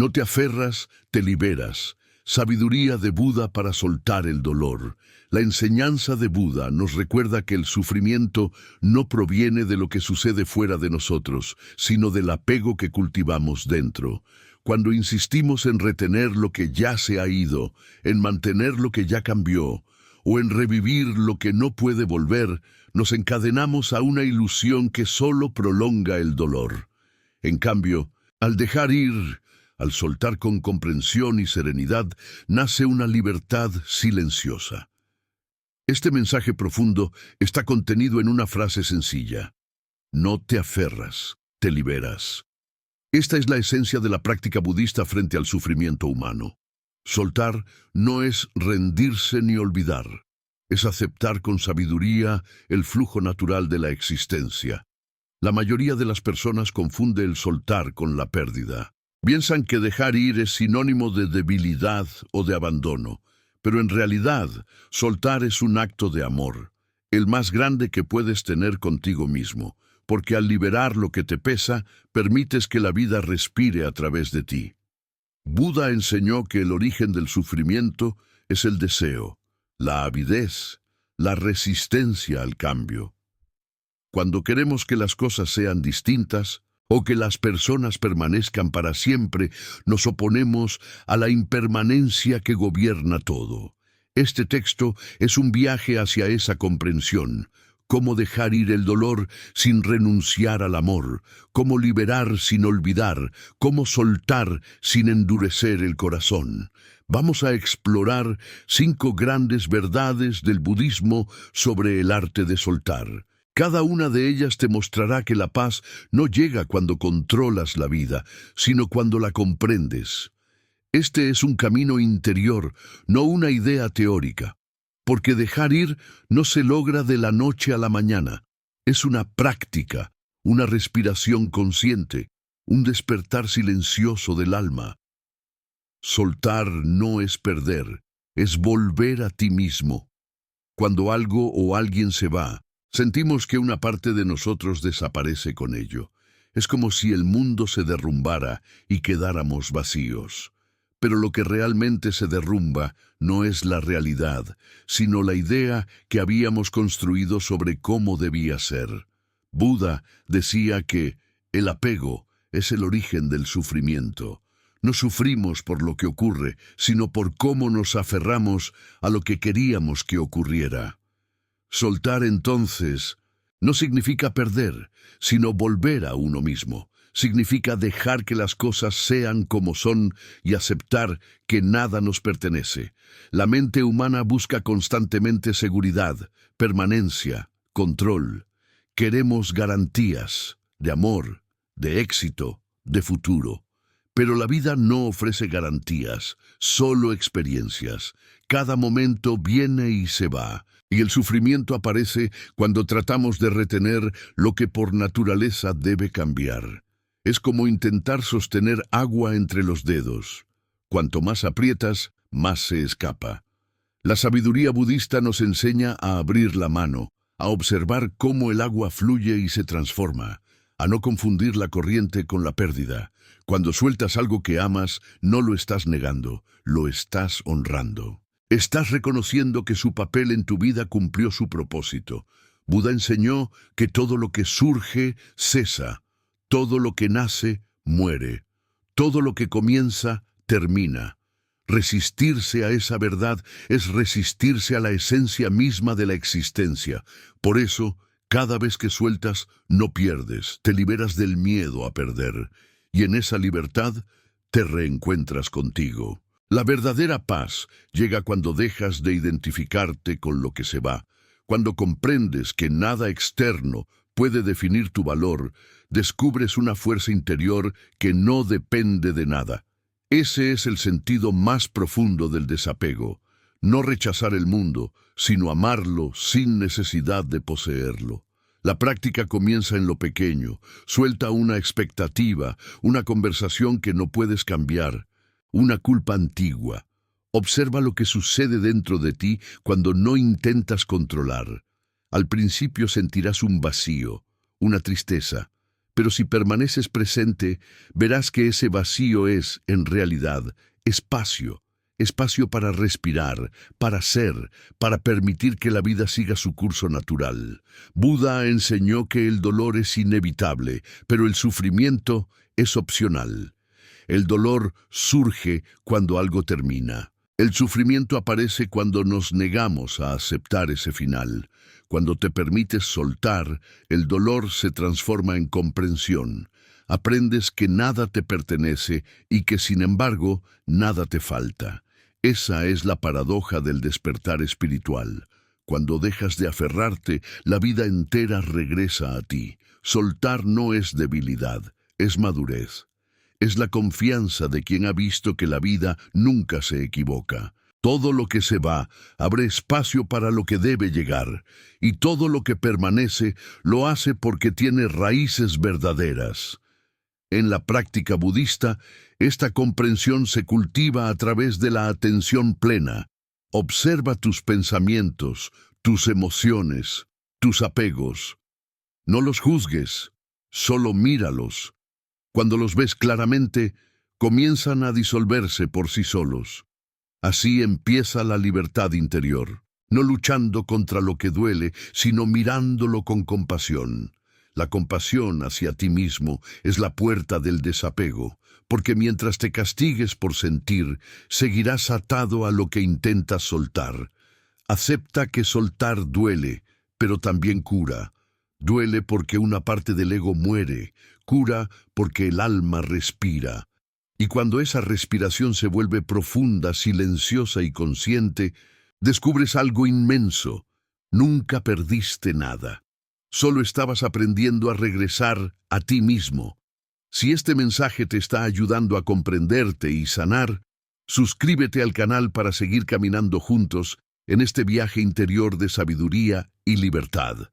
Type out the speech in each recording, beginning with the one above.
No te aferras, te liberas. Sabiduría de Buda para soltar el dolor. La enseñanza de Buda nos recuerda que el sufrimiento no proviene de lo que sucede fuera de nosotros, sino del apego que cultivamos dentro. Cuando insistimos en retener lo que ya se ha ido, en mantener lo que ya cambió, o en revivir lo que no puede volver, nos encadenamos a una ilusión que solo prolonga el dolor. En cambio, al dejar ir, al soltar con comprensión y serenidad, nace una libertad silenciosa. Este mensaje profundo está contenido en una frase sencilla. No te aferras, te liberas. Esta es la esencia de la práctica budista frente al sufrimiento humano. Soltar no es rendirse ni olvidar. Es aceptar con sabiduría el flujo natural de la existencia. La mayoría de las personas confunde el soltar con la pérdida. Piensan que dejar ir es sinónimo de debilidad o de abandono, pero en realidad, soltar es un acto de amor, el más grande que puedes tener contigo mismo, porque al liberar lo que te pesa, permites que la vida respire a través de ti. Buda enseñó que el origen del sufrimiento es el deseo, la avidez, la resistencia al cambio. Cuando queremos que las cosas sean distintas, o que las personas permanezcan para siempre, nos oponemos a la impermanencia que gobierna todo. Este texto es un viaje hacia esa comprensión. Cómo dejar ir el dolor sin renunciar al amor, cómo liberar sin olvidar, cómo soltar sin endurecer el corazón. Vamos a explorar 5 grandes verdades del budismo sobre el arte de soltar. Cada una de ellas te mostrará que la paz no llega cuando controlas la vida, sino cuando la comprendes. Este es un camino interior, no una idea teórica. Porque dejar ir no se logra de la noche a la mañana. Es una práctica, una respiración consciente, un despertar silencioso del alma. Soltar no es perder, es volver a ti mismo. Cuando algo o alguien se va, sentimos que una parte de nosotros desaparece con ello. Es como si el mundo se derrumbara y quedáramos vacíos. Pero lo que realmente se derrumba no es la realidad, sino la idea que habíamos construido sobre cómo debía ser. Buda decía que el apego es el origen del sufrimiento. No sufrimos por lo que ocurre, sino por cómo nos aferramos a lo que queríamos que ocurriera. Soltar entonces no significa perder, sino volver a uno mismo. Significa dejar que las cosas sean como son y aceptar que nada nos pertenece. La mente humana busca constantemente seguridad, permanencia, control. Queremos garantías de amor, de éxito, de futuro. Pero la vida no ofrece garantías, solo experiencias. Cada momento viene y se va, y el sufrimiento aparece cuando tratamos de retener lo que por naturaleza debe cambiar. Es como intentar sostener agua entre los dedos. Cuanto más aprietas, más se escapa. La sabiduría budista nos enseña a abrir la mano, a observar cómo el agua fluye y se transforma, a no confundir la corriente con la pérdida. Cuando sueltas algo que amas, no lo estás negando, lo estás honrando. Estás reconociendo que su papel en tu vida cumplió su propósito. Buda enseñó que todo lo que surge, cesa. Todo lo que nace, muere. Todo lo que comienza, termina. Resistirse a esa verdad es resistirse a la esencia misma de la existencia. Por eso, cada vez que sueltas, no pierdes, te liberas del miedo a perder. Y en esa libertad, te reencuentras contigo. La verdadera paz llega cuando dejas de identificarte con lo que se va. Cuando comprendes que nada externo puede definir tu valor, descubres una fuerza interior que no depende de nada. Ese es el sentido más profundo del desapego. No rechazar el mundo, sino amarlo sin necesidad de poseerlo. La práctica comienza en lo pequeño. Suelta una expectativa, una conversación que no puedes cambiar, una culpa antigua. Observa lo que sucede dentro de ti cuando no intentas controlar. Al principio sentirás un vacío, una tristeza, Pero si permaneces presente, verás que ese vacío es, en realidad, espacio. Espacio para respirar, para ser, para permitir que la vida siga su curso natural. Buda enseñó que el dolor es inevitable, pero el sufrimiento es opcional. El dolor surge cuando algo termina. El sufrimiento aparece cuando nos negamos a aceptar ese final. Cuando te permites soltar, el dolor se transforma en comprensión. Aprendes que nada te pertenece y que, sin embargo, nada te falta. Esa es la paradoja del despertar espiritual. Cuando dejas de aferrarte, la vida entera regresa a ti. Soltar no es debilidad, es madurez. Es la confianza de quien ha visto que la vida nunca se equivoca. Todo lo que se va abre espacio para lo que debe llegar, y todo lo que permanece lo hace porque tiene raíces verdaderas. En la práctica budista, esta comprensión se cultiva a través de la atención plena. Observa tus pensamientos, tus emociones, tus apegos. No los juzgues, solo míralos. Cuando los ves claramente, comienzan a disolverse por sí solos. Así empieza la libertad interior, no luchando contra lo que duele, sino mirándolo con compasión. La compasión hacia ti mismo es la puerta del desapego, porque mientras te castigues por sentir, seguirás atado a lo que intentas soltar. Acepta que soltar duele, pero también cura. Duele porque una parte del ego muere, cura porque el alma respira. Y cuando esa respiración se vuelve profunda, silenciosa y consciente, descubres algo inmenso. Nunca perdiste nada. Solo estabas aprendiendo a regresar a ti mismo. Si este mensaje te está ayudando a comprenderte y sanar, suscríbete al canal para seguir caminando juntos en este viaje interior de sabiduría y libertad.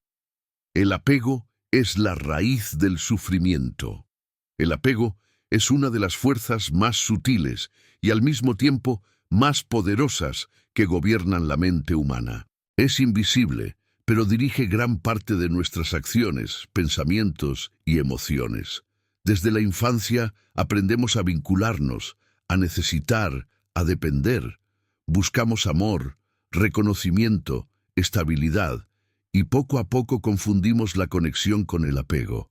El apego es la raíz del sufrimiento. El apego es una de las fuerzas más sutiles y al mismo tiempo más poderosas que gobiernan la mente humana. Es invisible, pero dirige gran parte de nuestras acciones, pensamientos y emociones. Desde la infancia aprendemos a vincularnos, a necesitar, a depender. Buscamos amor, reconocimiento, estabilidad, y poco a poco confundimos la conexión con el apego.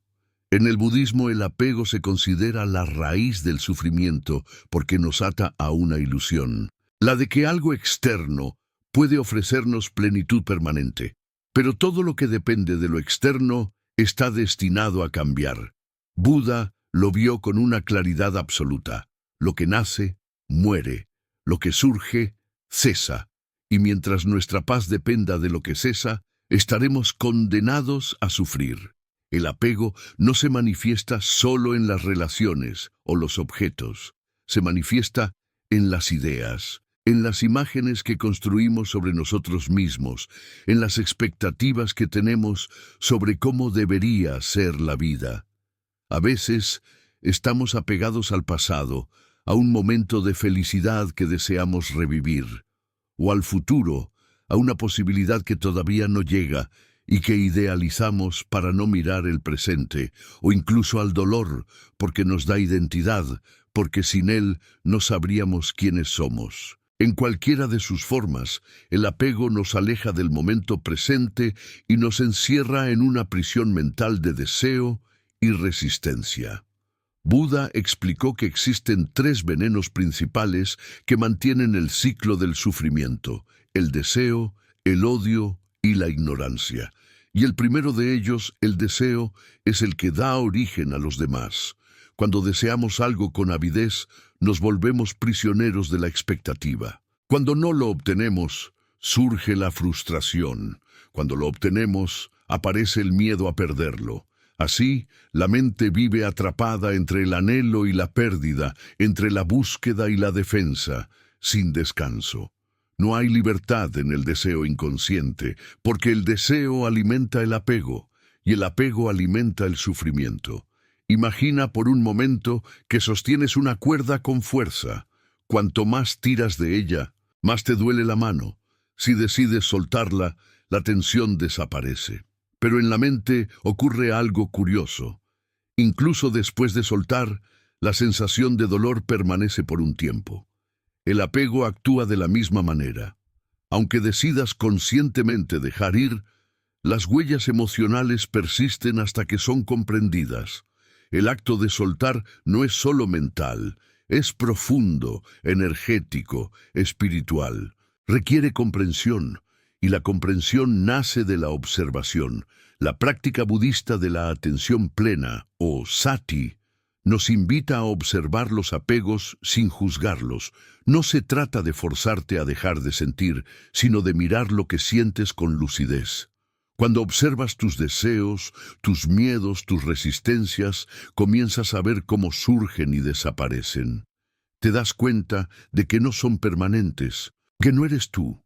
En el budismo el apego se considera la raíz del sufrimiento porque nos ata a una ilusión, la de que algo externo puede ofrecernos plenitud permanente. Pero todo lo que depende de lo externo está destinado a cambiar. Buda lo vio con una claridad absoluta. Lo que nace, muere. Lo que surge, cesa. Y mientras nuestra paz dependa de lo que cesa, estaremos condenados a sufrir. El apego no se manifiesta solo en las relaciones o los objetos. Se manifiesta en las ideas, en las imágenes que construimos sobre nosotros mismos, en las expectativas que tenemos sobre cómo debería ser la vida. A veces estamos apegados al pasado, a un momento de felicidad que deseamos revivir, o al futuro, a una posibilidad que todavía no llega y que idealizamos para no mirar el presente, o incluso al dolor, porque nos da identidad, porque sin él no sabríamos quiénes somos. En cualquiera de sus formas, el apego nos aleja del momento presente y nos encierra en una prisión mental de deseo y resistencia. Buda explicó que existen 3 venenos principales que mantienen el ciclo del sufrimiento: el deseo, el odio y la ignorancia. Y el primero de ellos, el deseo, es el que da origen a los demás. Cuando deseamos algo con avidez, nos volvemos prisioneros de la expectativa. Cuando no lo obtenemos, surge la frustración. Cuando lo obtenemos, aparece el miedo a perderlo. Así, la mente vive atrapada entre el anhelo y la pérdida, entre la búsqueda y la defensa, sin descanso. No hay libertad en el deseo inconsciente, porque el deseo alimenta el apego, y el apego alimenta el sufrimiento. Imagina por un momento que sostienes una cuerda con fuerza. Cuanto más tiras de ella, más te duele la mano. Si decides soltarla, la tensión desaparece. Pero en la mente ocurre algo curioso. Incluso después de soltar, la sensación de dolor permanece por un tiempo. El apego actúa de la misma manera. Aunque decidas conscientemente dejar ir, las huellas emocionales persisten hasta que son comprendidas. El acto de soltar no es solo mental, es profundo, energético, espiritual. Requiere comprensión, y la comprensión nace de la observación. La práctica budista de la atención plena, o sati, nos invita a observar los apegos sin juzgarlos. No se trata de forzarte a dejar de sentir, sino de mirar lo que sientes con lucidez. Cuando observas tus deseos, tus miedos, tus resistencias, comienzas a ver cómo surgen y desaparecen. Te das cuenta de que no son permanentes, que no eres tú.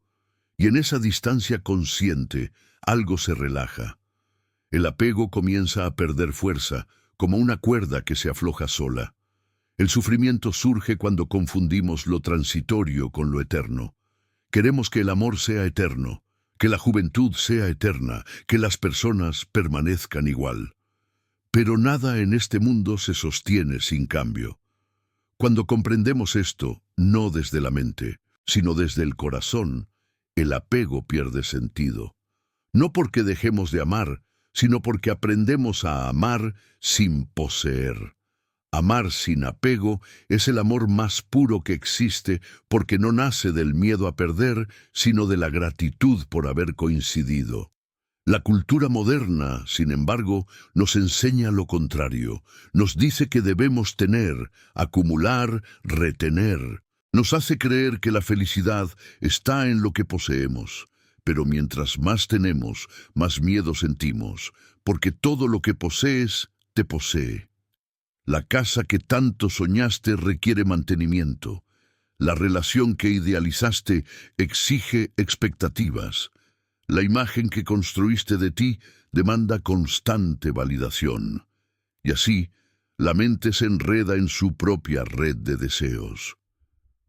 Y en esa distancia consciente, algo se relaja. El apego comienza a perder fuerza, como una cuerda que se afloja sola. El sufrimiento surge cuando confundimos lo transitorio con lo eterno. Queremos que el amor sea eterno, que la juventud sea eterna, que las personas permanezcan igual. Pero nada en este mundo se sostiene sin cambio. Cuando comprendemos esto, no desde la mente, sino desde el corazón, el apego pierde sentido. No porque dejemos de amar, sino porque aprendemos a amar sin poseer. Amar sin apego es el amor más puro que existe porque no nace del miedo a perder, sino de la gratitud por haber coincidido. La cultura moderna, sin embargo, nos enseña lo contrario. Nos dice que debemos tener, acumular, retener. Nos hace creer que la felicidad está en lo que poseemos. Pero mientras más tenemos, más miedo sentimos, porque todo lo que posees te posee. La casa que tanto soñaste requiere mantenimiento. La relación que idealizaste exige expectativas. La imagen que construiste de ti demanda constante validación. Y así, la mente se enreda en su propia red de deseos.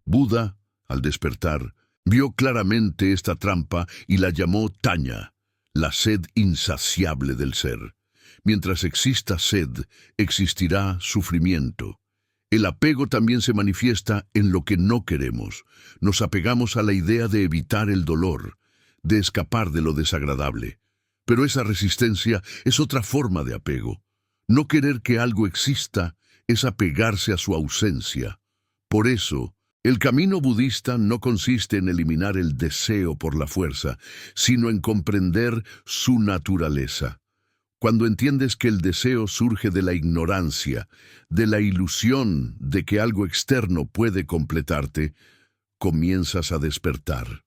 Buda, al despertar, vio claramente esta trampa y la llamó taña, la sed insaciable del ser. Mientras exista sed, existirá sufrimiento. El apego también se manifiesta en lo que no queremos. Nos apegamos a la idea de evitar el dolor, de escapar de lo desagradable. Pero esa resistencia es otra forma de apego. No querer que algo exista es apegarse a su ausencia. Por eso, el camino budista no consiste en eliminar el deseo por la fuerza, sino en comprender su naturaleza. Cuando entiendes que el deseo surge de la ignorancia, de la ilusión de que algo externo puede completarte, comienzas a despertar.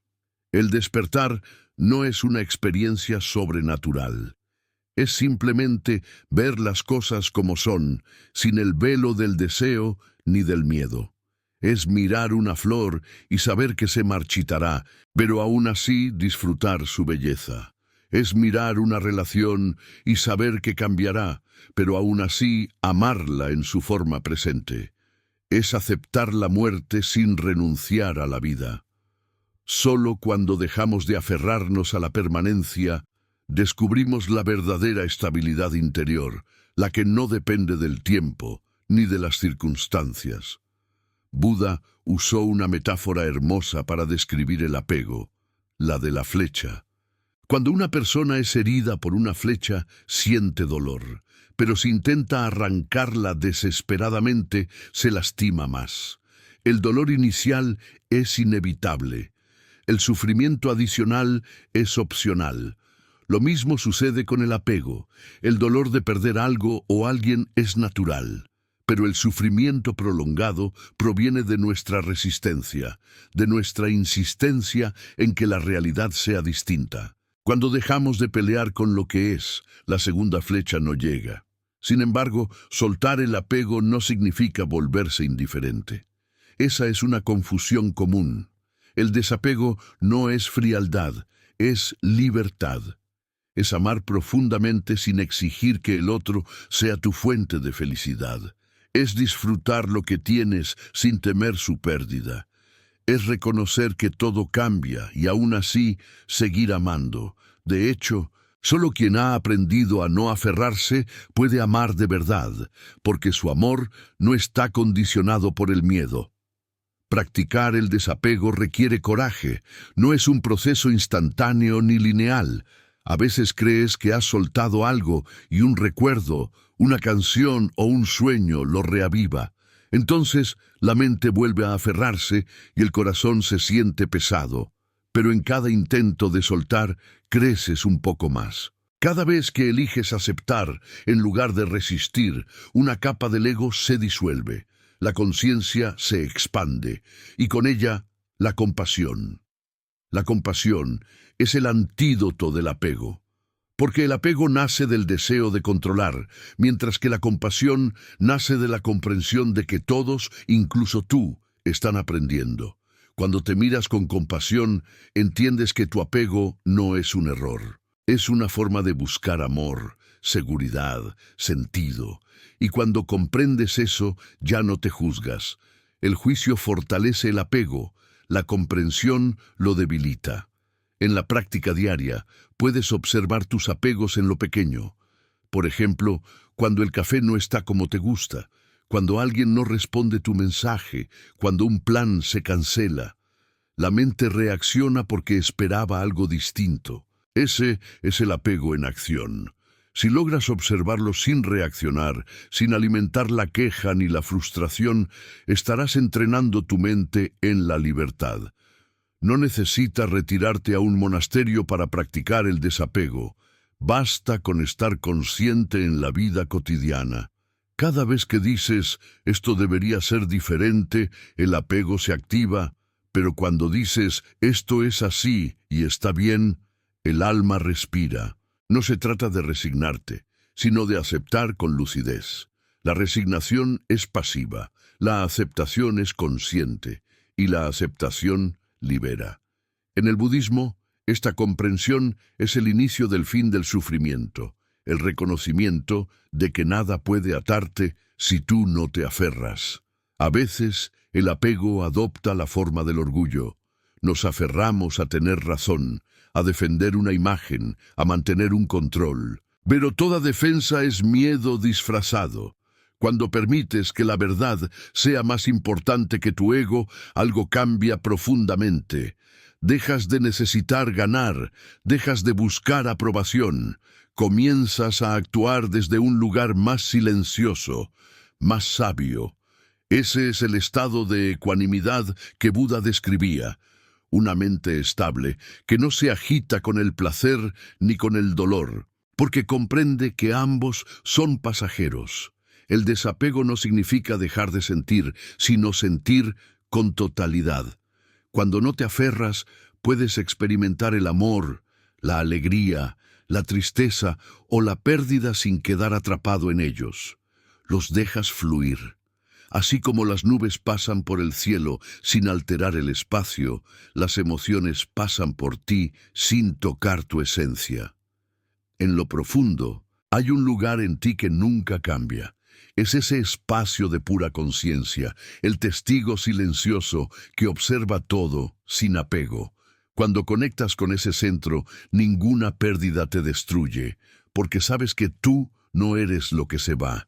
El despertar no es una experiencia sobrenatural. Es simplemente ver las cosas como son, sin el velo del deseo ni del miedo. Es mirar una flor y saber que se marchitará, pero aún así disfrutar su belleza. Es mirar una relación y saber que cambiará, pero aún así amarla en su forma presente. Es aceptar la muerte sin renunciar a la vida. Solo cuando dejamos de aferrarnos a la permanencia, descubrimos la verdadera estabilidad interior, la que no depende del tiempo ni de las circunstancias. Buda usó una metáfora hermosa para describir el apego, la de la flecha. Cuando una persona es herida por una flecha, siente dolor, pero si intenta arrancarla desesperadamente, se lastima más. El dolor inicial es inevitable. El sufrimiento adicional es opcional. Lo mismo sucede con el apego. El dolor de perder algo o alguien es natural, pero el sufrimiento prolongado proviene de nuestra resistencia, de nuestra insistencia en que la realidad sea distinta. Cuando dejamos de pelear con lo que es, la segunda flecha no llega. Sin embargo, soltar el apego no significa volverse indiferente. Esa es una confusión común. El desapego no es frialdad, es libertad. Es amar profundamente sin exigir que el otro sea tu fuente de felicidad. Es disfrutar lo que tienes sin temer su pérdida. Es reconocer que todo cambia y aún así seguir amando. De hecho, Solo quien ha aprendido a no aferrarse puede amar de verdad, porque su amor no está condicionado por el miedo. Practicar el desapego requiere coraje, no es un proceso instantáneo ni lineal. A veces crees que has soltado algo y un recuerdo, una canción o un sueño lo reaviva. Entonces la mente vuelve a aferrarse y el corazón se siente pesado. Pero en cada intento de soltar, creces un poco más. Cada vez que eliges aceptar, en lugar de resistir, una capa del ego se disuelve. La conciencia se expande, y con ella, la compasión. La compasión es el antídoto del apego, porque el apego nace del deseo de controlar, mientras que la compasión nace de la comprensión de que todos, incluso tú, están aprendiendo. Cuando te miras con compasión, entiendes que tu apego no es un error. Es una forma de buscar amor, seguridad, sentido. Y cuando comprendes eso, ya no te juzgas. El juicio fortalece el apego, la comprensión lo debilita. En la práctica diaria, puedes observar tus apegos en lo pequeño. Por ejemplo, cuando el café no está como te gusta, cuando alguien no responde tu mensaje, cuando un plan se cancela. La mente reacciona porque esperaba algo distinto. Ese es el apego en acción. Si logras observarlo sin reaccionar, sin alimentar la queja ni la frustración, estarás entrenando tu mente en la libertad. No necesitas retirarte a un monasterio para practicar el desapego. Basta con estar consciente en la vida cotidiana. Cada vez que dices, esto debería ser diferente, el apego se activa, pero cuando dices, esto es así y está bien, el alma respira. No se trata de resignarte, sino de aceptar con lucidez. La resignación es pasiva, la aceptación es consciente, y la aceptación libera. En el budismo, esta comprensión es el inicio del fin del sufrimiento, el reconocimiento de que nada puede atarte si tú no te aferras. A veces, el apego adopta la forma del orgullo. Nos aferramos a tener razón, a defender una imagen, a mantener un control. Pero toda defensa es miedo disfrazado. Cuando permites que la verdad sea más importante que tu ego, algo cambia profundamente. Dejas de necesitar ganar, dejas de buscar aprobación. Comienzas a actuar desde un lugar más silencioso, más sabio. Ese es el estado de ecuanimidad que Buda describía. Una mente estable que no se agita con el placer ni con el dolor, porque comprende que ambos son pasajeros. El desapego no significa dejar de sentir, sino sentir con totalidad. Cuando no te aferras, puedes experimentar el amor, la alegría, la tristeza o la pérdida sin quedar atrapado en ellos. Los dejas fluir. Así como las nubes pasan por el cielo sin alterar el espacio, las emociones pasan por ti sin tocar tu esencia. En lo profundo, hay un lugar en ti que nunca cambia. Es ese espacio de pura conciencia, el testigo silencioso que observa todo sin apego. Cuando conectas con ese centro, ninguna pérdida te destruye, porque sabes que tú no eres lo que se va.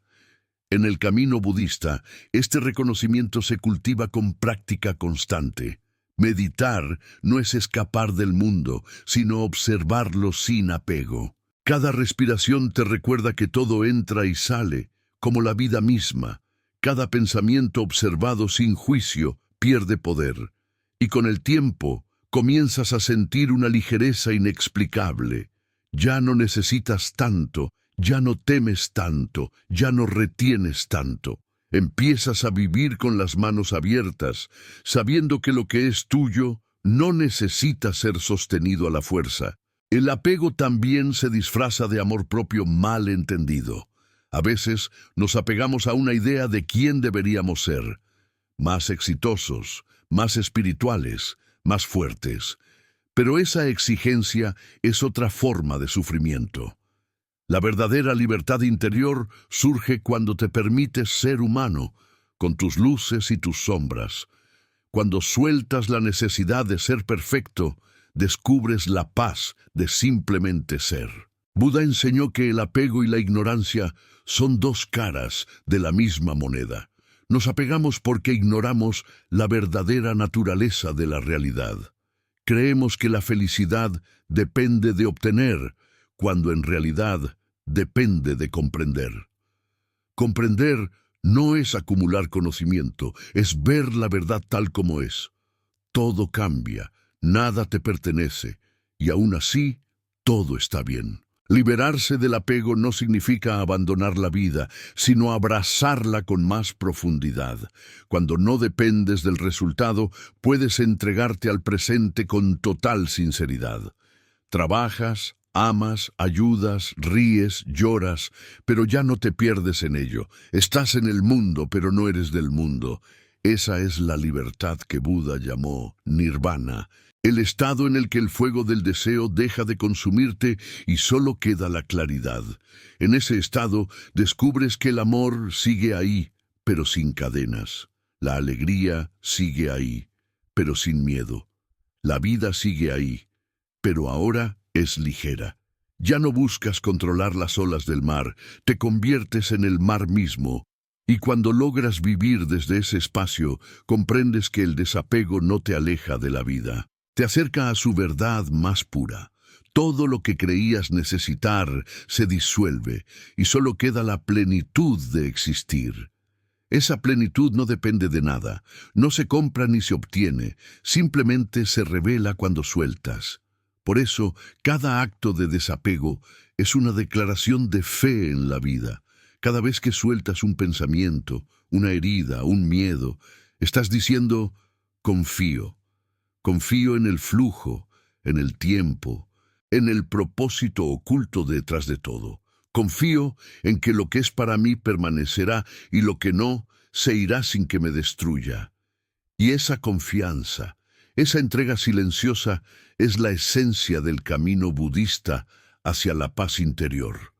En el camino budista, este reconocimiento se cultiva con práctica constante. Meditar no es escapar del mundo, sino observarlo sin apego. Cada respiración te recuerda que todo entra y sale, como la vida misma. Cada pensamiento observado sin juicio pierde poder. Y con el tiempo, comienzas a sentir una ligereza inexplicable. Ya no necesitas tanto. Ya no temes tanto, ya no retienes tanto. Empiezas a vivir con las manos abiertas, sabiendo que lo que es tuyo no necesita ser sostenido a la fuerza. El apego también se disfraza de amor propio mal entendido. A veces nos apegamos a una idea de quién deberíamos ser. Más exitosos, más espirituales, más fuertes. Pero esa exigencia es otra forma de sufrimiento. La verdadera libertad interior surge cuando te permites ser humano, con tus luces y tus sombras. Cuando sueltas la necesidad de ser perfecto, descubres la paz de simplemente ser. Buda enseñó que el apego y la ignorancia son dos caras de la misma moneda. Nos apegamos porque ignoramos la verdadera naturaleza de la realidad. Creemos que la felicidad depende de obtener, cuando en realidad depende de comprender. Comprender no es acumular conocimiento, es ver la verdad tal como es. Todo cambia, nada te pertenece, y aún así, todo está bien. Liberarse del apego no significa abandonar la vida, sino abrazarla con más profundidad. Cuando no dependes del resultado, puedes entregarte al presente con total sinceridad. Trabajas, amas, ayudas, ríes, lloras, pero ya no te pierdes en ello. Estás en el mundo, pero no eres del mundo. Esa es la libertad que Buda llamó nirvana, el estado en el que el fuego del deseo deja de consumirte y solo queda la claridad. En ese estado descubres que el amor sigue ahí, pero sin cadenas. La alegría sigue ahí, pero sin miedo. La vida sigue ahí, pero ahora es ligera. Ya no buscas controlar las olas del mar, te conviertes en el mar mismo. Y cuando logras vivir desde ese espacio, comprendes que el desapego no te aleja de la vida. Te acerca a su verdad más pura. Todo lo que creías necesitar se disuelve y solo queda la plenitud de existir. Esa plenitud no depende de nada, no se compra ni se obtiene, simplemente se revela cuando sueltas. Por eso, cada acto de desapego es una declaración de fe en la vida. Cada vez que sueltas un pensamiento, una herida, un miedo, estás diciendo, confío. Confío en el flujo, en el tiempo, en el propósito oculto detrás de todo. Confío en que lo que es para mí permanecerá y lo que no, se irá sin que me destruya. Y esa confianza, esa entrega silenciosa, es la esencia del camino budista hacia la paz interior.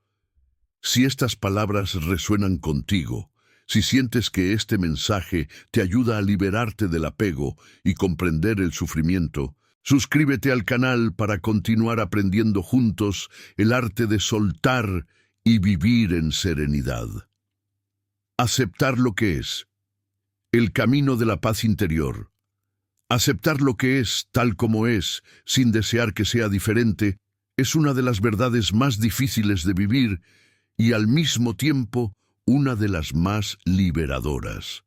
Si estas palabras resuenan contigo, si sientes que este mensaje te ayuda a liberarte del apego y comprender el sufrimiento, suscríbete al canal para continuar aprendiendo juntos el arte de soltar y vivir en serenidad. Aceptar lo que es. El camino de la paz interior. Aceptar lo que es tal como es, sin desear que sea diferente, es una de las verdades más difíciles de vivir y al mismo tiempo una de las más liberadoras.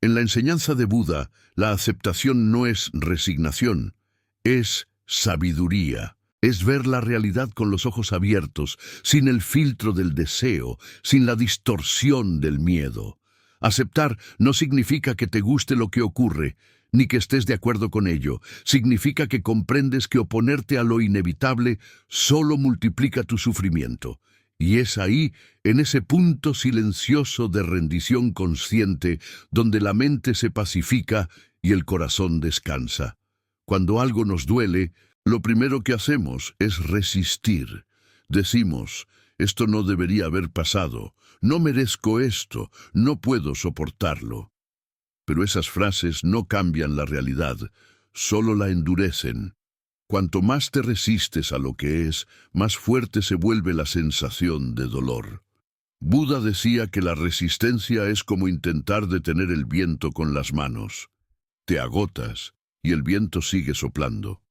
En la enseñanza de Buda, la aceptación no es resignación, es sabiduría. Es ver la realidad con los ojos abiertos, sin el filtro del deseo, sin la distorsión del miedo. Aceptar no significa que te guste lo que ocurre, ni que estés de acuerdo con ello. Significa que comprendes que oponerte a lo inevitable solo multiplica tu sufrimiento. Y es ahí, en ese punto silencioso de rendición consciente, donde la mente se pacifica y el corazón descansa. Cuando algo nos duele, lo primero que hacemos es resistir. Decimos, esto no debería haber pasado, no merezco esto, no puedo soportarlo. Pero esas frases no cambian la realidad, solo la endurecen. Cuanto más te resistes a lo que es, más fuerte se vuelve la sensación de dolor. Buda decía que la resistencia es como intentar detener el viento con las manos. Te agotas y el viento sigue soplando.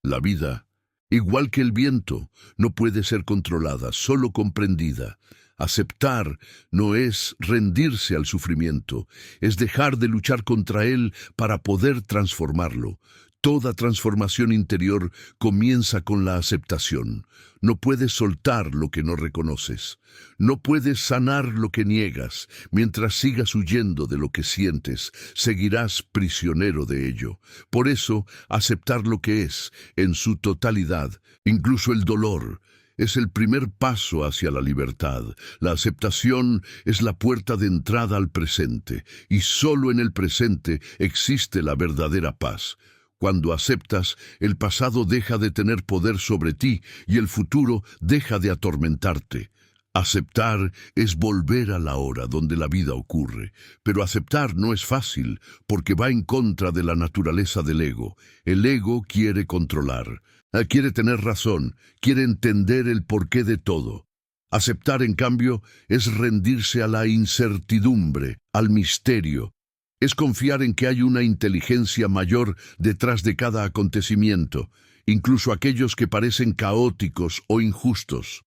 La vida, igual que el viento, no puede ser controlada, solo comprendida. Aceptar no es rendirse al sufrimiento, es dejar de luchar contra él para poder transformarlo. Toda transformación interior comienza con la aceptación. No puedes soltar lo que no reconoces. No puedes sanar lo que niegas. Mientras sigas huyendo de lo que sientes, seguirás prisionero de ello. Por eso, aceptar lo que es, en su totalidad, incluso el dolor, es el primer paso hacia la libertad. La aceptación es la puerta de entrada al presente, y solo en el presente existe la verdadera paz. Cuando aceptas, el pasado deja de tener poder sobre ti y el futuro deja de atormentarte. Aceptar es volver a la hora donde la vida ocurre, pero aceptar no es fácil porque va en contra de la naturaleza del ego. El ego quiere controlar, quiere tener razón, quiere entender el porqué de todo. Aceptar, en cambio, es rendirse a la incertidumbre, al misterio. Es confiar en que hay una inteligencia mayor detrás de cada acontecimiento, incluso aquellos que parecen caóticos o injustos.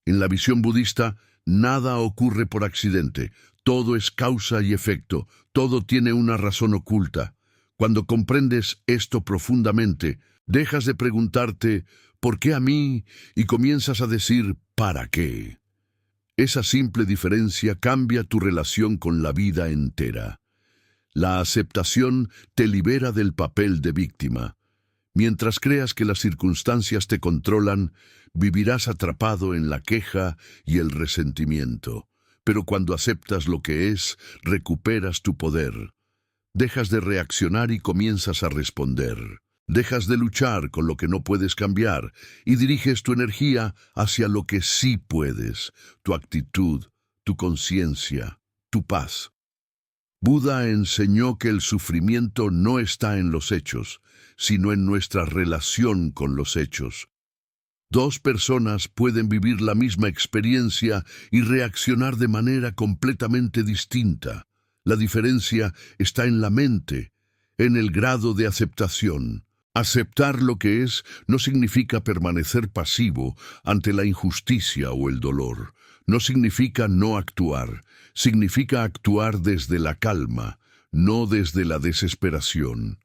En la visión budista, nada ocurre por accidente, todo es causa y efecto, todo tiene una razón oculta. Cuando comprendes esto profundamente, dejas de preguntarte ¿por qué a mí? Y comienzas a decir ¿para qué? Esa simple diferencia cambia tu relación con la vida entera. La aceptación te libera del papel de víctima. Mientras creas que las circunstancias te controlan, vivirás atrapado en la queja y el resentimiento. Pero cuando aceptas lo que es, recuperas tu poder. Dejas de reaccionar y comienzas a responder. Dejas de luchar con lo que no puedes cambiar y diriges tu energía hacia lo que sí puedes, tu actitud, tu conciencia, tu paz. Buda enseñó que el sufrimiento no está en los hechos, sino en nuestra relación con los hechos. Dos personas pueden vivir la misma experiencia y reaccionar de manera completamente distinta. La diferencia está en la mente, en el grado de aceptación. Aceptar lo que es no significa permanecer pasivo ante la injusticia o el dolor. No significa no actuar. Significa actuar desde la calma, no desde la desesperación.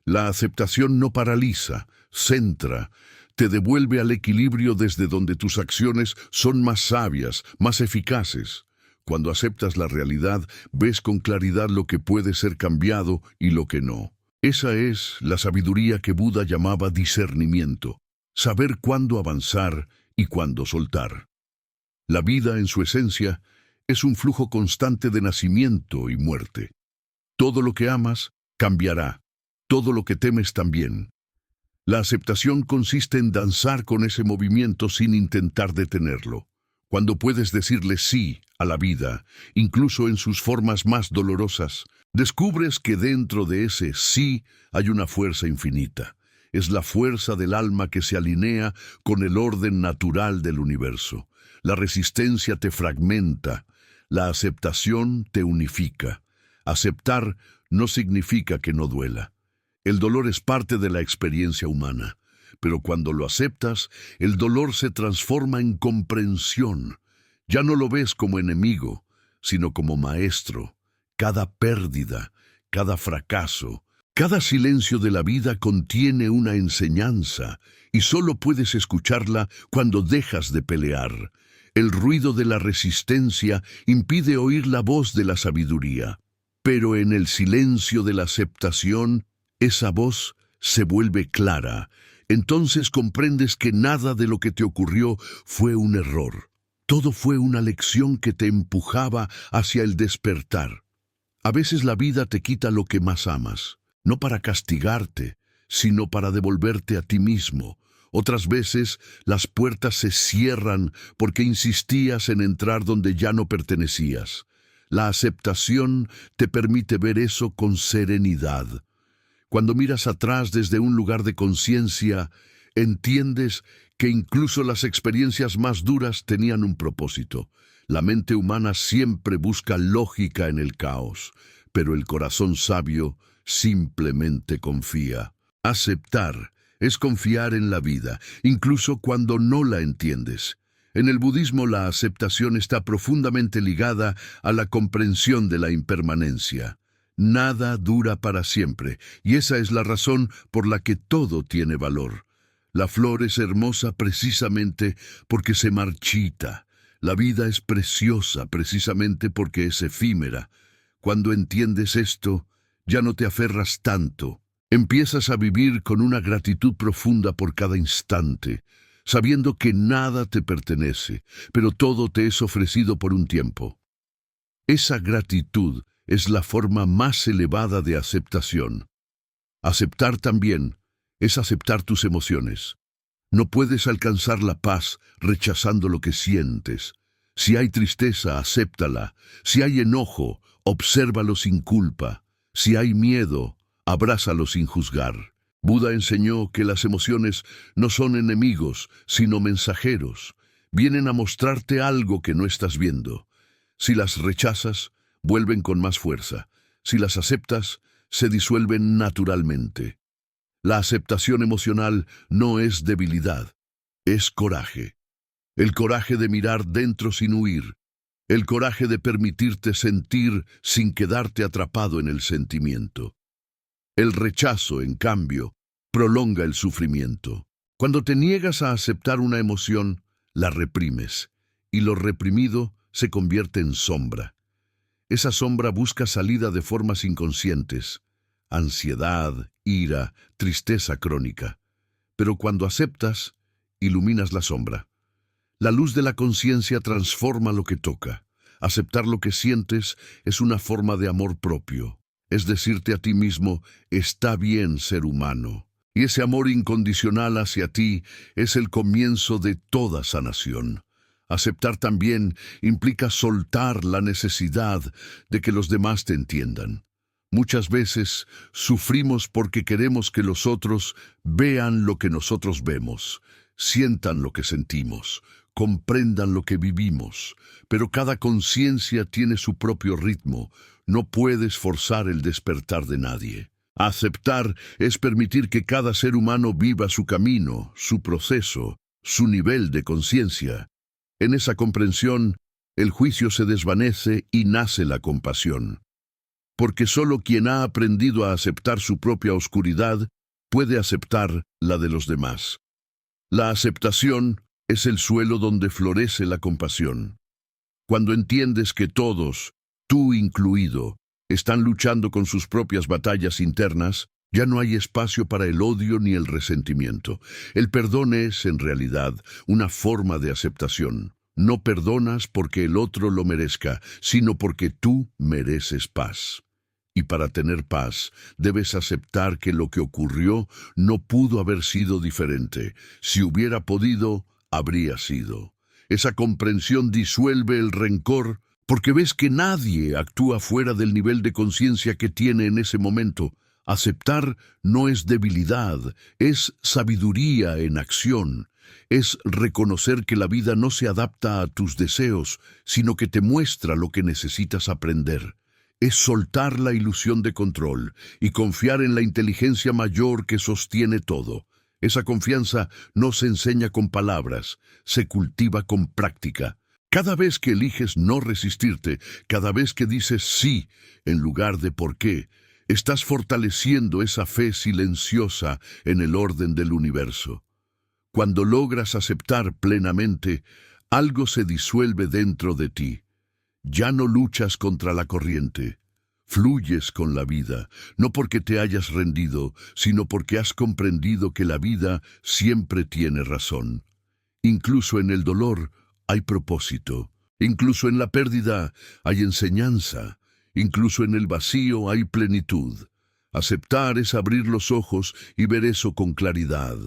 La aceptación no paraliza, centra, te devuelve al equilibrio desde donde tus acciones son más sabias, más eficaces. Cuando aceptas la realidad, ves con claridad lo que puede ser cambiado y lo que no. Esa es la sabiduría que Buda llamaba discernimiento, saber cuándo avanzar y cuándo soltar. La vida, en su esencia, es un flujo constante de nacimiento y muerte. Todo lo que amas cambiará, todo lo que temes también. La aceptación consiste en danzar con ese movimiento sin intentar detenerlo. Cuando puedes decirle sí a la vida, incluso en sus formas más dolorosas, descubres que dentro de ese sí hay una fuerza infinita. Es la fuerza del alma que se alinea con el orden natural del universo. La resistencia te fragmenta, la aceptación te unifica. Aceptar no significa que no duela. El dolor es parte de la experiencia humana, pero cuando lo aceptas, el dolor se transforma en comprensión. Ya no lo ves como enemigo, sino como maestro. Cada pérdida, cada fracaso, cada silencio de la vida contiene una enseñanza, y solo puedes escucharla cuando dejas de pelear. El ruido de la resistencia impide oír la voz de la sabiduría, pero en el silencio de la aceptación, esa voz se vuelve clara. Entonces comprendes que nada de lo que te ocurrió fue un error. Todo fue una lección que te empujaba hacia el despertar. A veces la vida te quita lo que más amas, no para castigarte, sino para devolverte a ti mismo. Otras veces las puertas se cierran porque insistías en entrar donde ya no pertenecías. La aceptación te permite ver eso con serenidad. Cuando miras atrás desde un lugar de conciencia, entiendes que incluso las experiencias más duras tenían un propósito. La mente humana siempre busca lógica en el caos, pero el corazón sabio simplemente confía. Aceptar es confiar en la vida, incluso cuando no la entiendes. En el budismo la aceptación está profundamente ligada a la comprensión de la impermanencia. Nada dura para siempre, y esa es la razón por la que todo tiene valor. La flor es hermosa precisamente porque se marchita. La vida es preciosa precisamente porque es efímera. Cuando entiendes esto, ya no te aferras tanto. Empiezas a vivir con una gratitud profunda por cada instante, sabiendo que nada te pertenece, pero todo te es ofrecido por un tiempo. Esa gratitud es la forma más elevada de aceptación. Aceptar también es aceptar tus emociones. No puedes alcanzar la paz rechazando lo que sientes. Si hay tristeza, acéptala. Si hay enojo, obsérvalo sin culpa. Si hay miedo, abrázalo sin juzgar. Buda enseñó que las emociones no son enemigos, sino mensajeros. Vienen a mostrarte algo que no estás viendo. Si las rechazas, vuelven con más fuerza. Si las aceptas, se disuelven naturalmente. La aceptación emocional no es debilidad, es coraje. El coraje de mirar dentro sin huir. El coraje de permitirte sentir sin quedarte atrapado en el sentimiento. El rechazo, en cambio, prolonga el sufrimiento. Cuando te niegas a aceptar una emoción, la reprimes, y lo reprimido se convierte en sombra. Esa sombra busca salida de formas inconscientes, ansiedad, ira, tristeza crónica. Pero cuando aceptas, iluminas la sombra. La luz de la conciencia transforma lo que toca. Aceptar lo que sientes es una forma de amor propio. Es decirte a ti mismo, está bien ser humano. Y ese amor incondicional hacia ti es el comienzo de toda sanación. Aceptar también implica soltar la necesidad de que los demás te entiendan. Muchas veces sufrimos porque queremos que los otros vean lo que nosotros vemos, sientan lo que sentimos, comprendan lo que vivimos, pero cada conciencia tiene su propio ritmo. No puedes forzar el despertar de nadie. Aceptar es permitir que cada ser humano viva su camino, su proceso, su nivel de conciencia. En esa comprensión, el juicio se desvanece y nace la compasión. Porque solo quien ha aprendido a aceptar su propia oscuridad puede aceptar la de los demás. La aceptación es el suelo donde florece la compasión. Cuando entiendes que todos, tú incluido, están luchando con sus propias batallas internas, ya no hay espacio para el odio ni el resentimiento. El perdón es, en realidad, una forma de aceptación. No perdonas porque el otro lo merezca, sino porque tú mereces paz. Y para tener paz, debes aceptar que lo que ocurrió no pudo haber sido diferente. Si hubiera podido, habría sido. Esa comprensión disuelve el rencor porque ves que nadie actúa fuera del nivel de conciencia que tiene en ese momento. Aceptar no es debilidad, es sabiduría en acción. Es reconocer que la vida no se adapta a tus deseos, sino que te muestra lo que necesitas aprender. Es soltar la ilusión de control y confiar en la inteligencia mayor que sostiene todo. Esa confianza no se enseña con palabras, se cultiva con práctica. Cada vez que eliges no resistirte, cada vez que dices sí en lugar de por qué, estás fortaleciendo esa fe silenciosa en el orden del universo. Cuando logras aceptar plenamente, algo se disuelve dentro de ti. Ya no luchas contra la corriente. Fluyes con la vida, no porque te hayas rendido, sino porque has comprendido que la vida siempre tiene razón. Incluso en el dolor hay propósito. Incluso en la pérdida hay enseñanza. Incluso en el vacío hay plenitud. Aceptar es abrir los ojos y ver eso con claridad.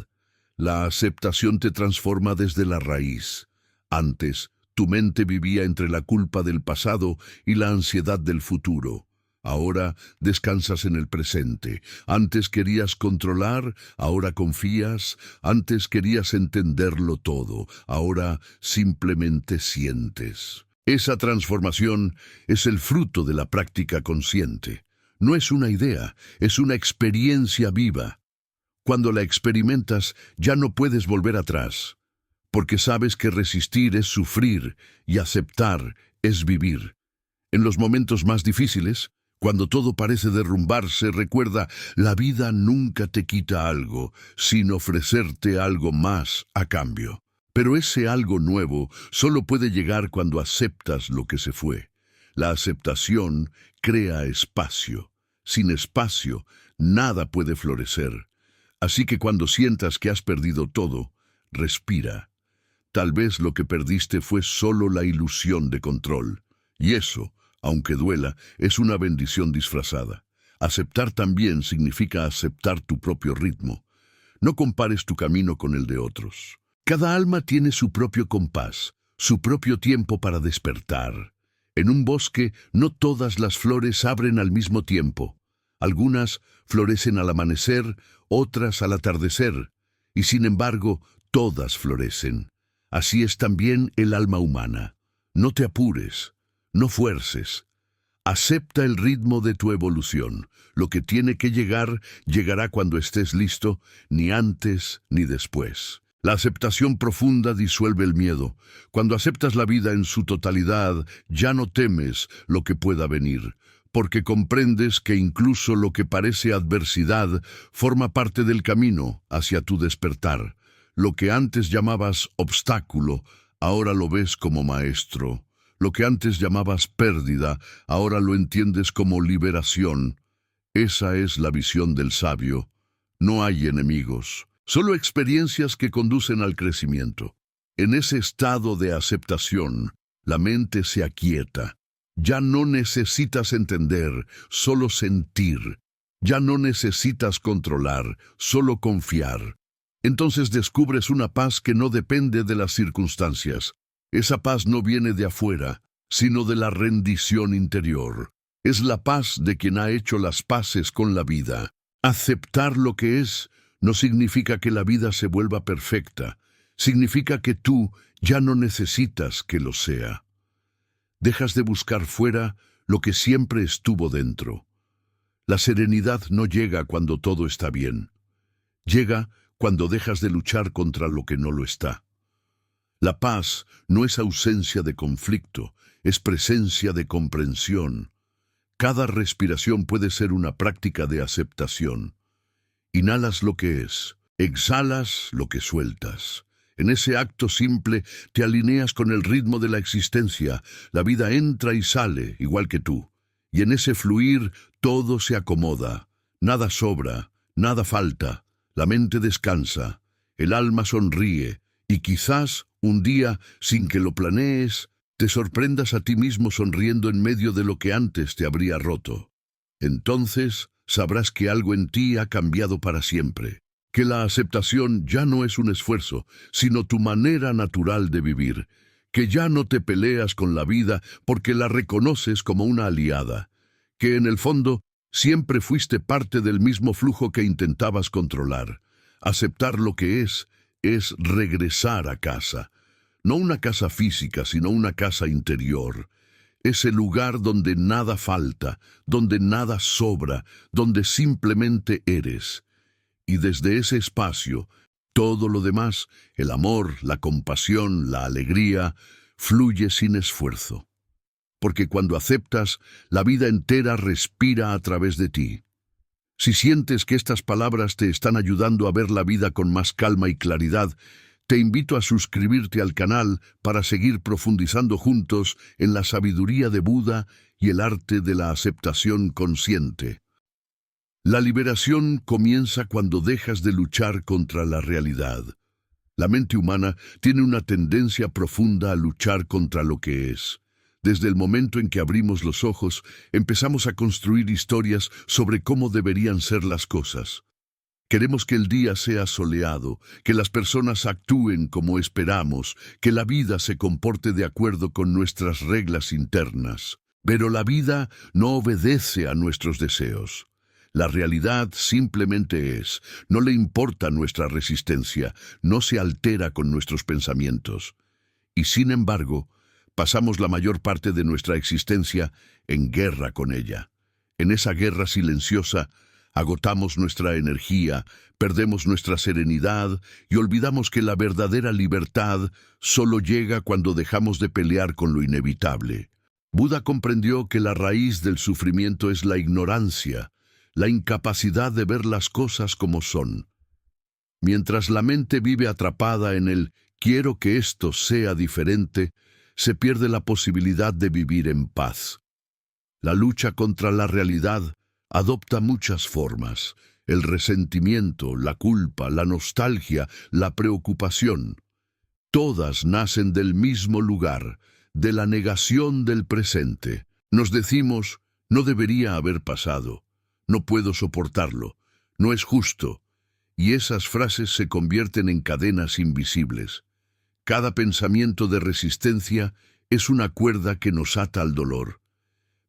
La aceptación te transforma desde la raíz. Antes, tu mente vivía entre la culpa del pasado y la ansiedad del futuro. Ahora descansas en el presente. Antes querías controlar, ahora confías. Antes querías entenderlo todo, ahora simplemente sientes. Esa transformación es el fruto de la práctica consciente. No es una idea, es una experiencia viva. Cuando la experimentas, ya no puedes volver atrás, porque sabes que resistir es sufrir y aceptar es vivir. En los momentos más difíciles, cuando todo parece derrumbarse, recuerda, la vida nunca te quita algo, sin ofrecerte algo más a cambio. Pero ese algo nuevo solo puede llegar cuando aceptas lo que se fue. La aceptación crea espacio. Sin espacio, nada puede florecer. Así que cuando sientas que has perdido todo, respira. Tal vez lo que perdiste fue solo la ilusión de control. Y eso, aunque duela, es una bendición disfrazada. Aceptar también significa aceptar tu propio ritmo. No compares tu camino con el de otros. Cada alma tiene su propio compás, su propio tiempo para despertar. En un bosque no todas las flores abren al mismo tiempo. Algunas florecen al amanecer, otras al atardecer, y sin embargo, todas florecen. Así es también el alma humana. No te apures, no fuerces. Acepta el ritmo de tu evolución. Lo que tiene que llegar, llegará cuando estés listo, ni antes ni después. La aceptación profunda disuelve el miedo. Cuando aceptas la vida en su totalidad, ya no temes lo que pueda venir, porque comprendes que incluso lo que parece adversidad forma parte del camino hacia tu despertar. Lo que antes llamabas obstáculo, ahora lo ves como maestro. Lo que antes llamabas pérdida, ahora lo entiendes como liberación. Esa es la visión del sabio. No hay enemigos, solo experiencias que conducen al crecimiento. En ese estado de aceptación, la mente se aquieta. Ya no necesitas entender, solo sentir. Ya no necesitas controlar, solo confiar. Entonces descubres una paz que no depende de las circunstancias. Esa paz no viene de afuera, sino de la rendición interior. Es la paz de quien ha hecho las paces con la vida. Aceptar lo que es no significa que la vida se vuelva perfecta. Significa que tú ya no necesitas que lo sea. Dejas de buscar fuera lo que siempre estuvo dentro. La serenidad no llega cuando todo está bien. Llega cuando dejas de luchar contra lo que no lo está. La paz no es ausencia de conflicto, es presencia de comprensión. Cada respiración puede ser una práctica de aceptación. Inhalas lo que es, exhalas lo que sueltas. En ese acto simple te alineas con el ritmo de la existencia. La vida entra y sale, igual que tú. Y en ese fluir todo se acomoda. Nada sobra, nada falta. La mente descansa, el alma sonríe. Y quizás, un día, sin que lo planees, te sorprendas a ti mismo sonriendo en medio de lo que antes te habría roto. Entonces, sabrás que algo en ti ha cambiado para siempre. Que la aceptación ya no es un esfuerzo, sino tu manera natural de vivir. Que ya no te peleas con la vida porque la reconoces como una aliada. Que en el fondo, siempre fuiste parte del mismo flujo que intentabas controlar. Aceptar lo que es regresar a casa. No una casa física, sino una casa interior. Ese lugar donde nada falta, donde nada sobra, donde simplemente eres. Y desde ese espacio, todo lo demás, el amor, la compasión, la alegría, fluye sin esfuerzo. Porque cuando aceptas, la vida entera respira a través de ti. Si sientes que estas palabras te están ayudando a ver la vida con más calma y claridad, te invito a suscribirte al canal para seguir profundizando juntos en la sabiduría de Buda y el arte de la aceptación consciente. La liberación comienza cuando dejas de luchar contra la realidad. La mente humana tiene una tendencia profunda a luchar contra lo que es. Desde el momento en que abrimos los ojos, empezamos a construir historias sobre cómo deberían ser las cosas. Queremos que el día sea soleado, que las personas actúen como esperamos, que la vida se comporte de acuerdo con nuestras reglas internas. Pero la vida no obedece a nuestros deseos. La realidad simplemente es, no le importa nuestra resistencia, no se altera con nuestros pensamientos. Y sin embargo, pasamos la mayor parte de nuestra existencia en guerra con ella. En esa guerra silenciosa, agotamos nuestra energía, perdemos nuestra serenidad y olvidamos que la verdadera libertad solo llega cuando dejamos de pelear con lo inevitable. Buda comprendió que la raíz del sufrimiento es la ignorancia, la incapacidad de ver las cosas como son. Mientras la mente vive atrapada en el «quiero que esto sea diferente», se pierde la posibilidad de vivir en paz. La lucha contra la realidad adopta muchas formas: el resentimiento, la culpa, la nostalgia, la preocupación. Todas nacen del mismo lugar, de la negación del presente. Nos decimos, no debería haber pasado, no puedo soportarlo, no es justo, y esas frases se convierten en cadenas invisibles. Cada pensamiento de resistencia es una cuerda que nos ata al dolor.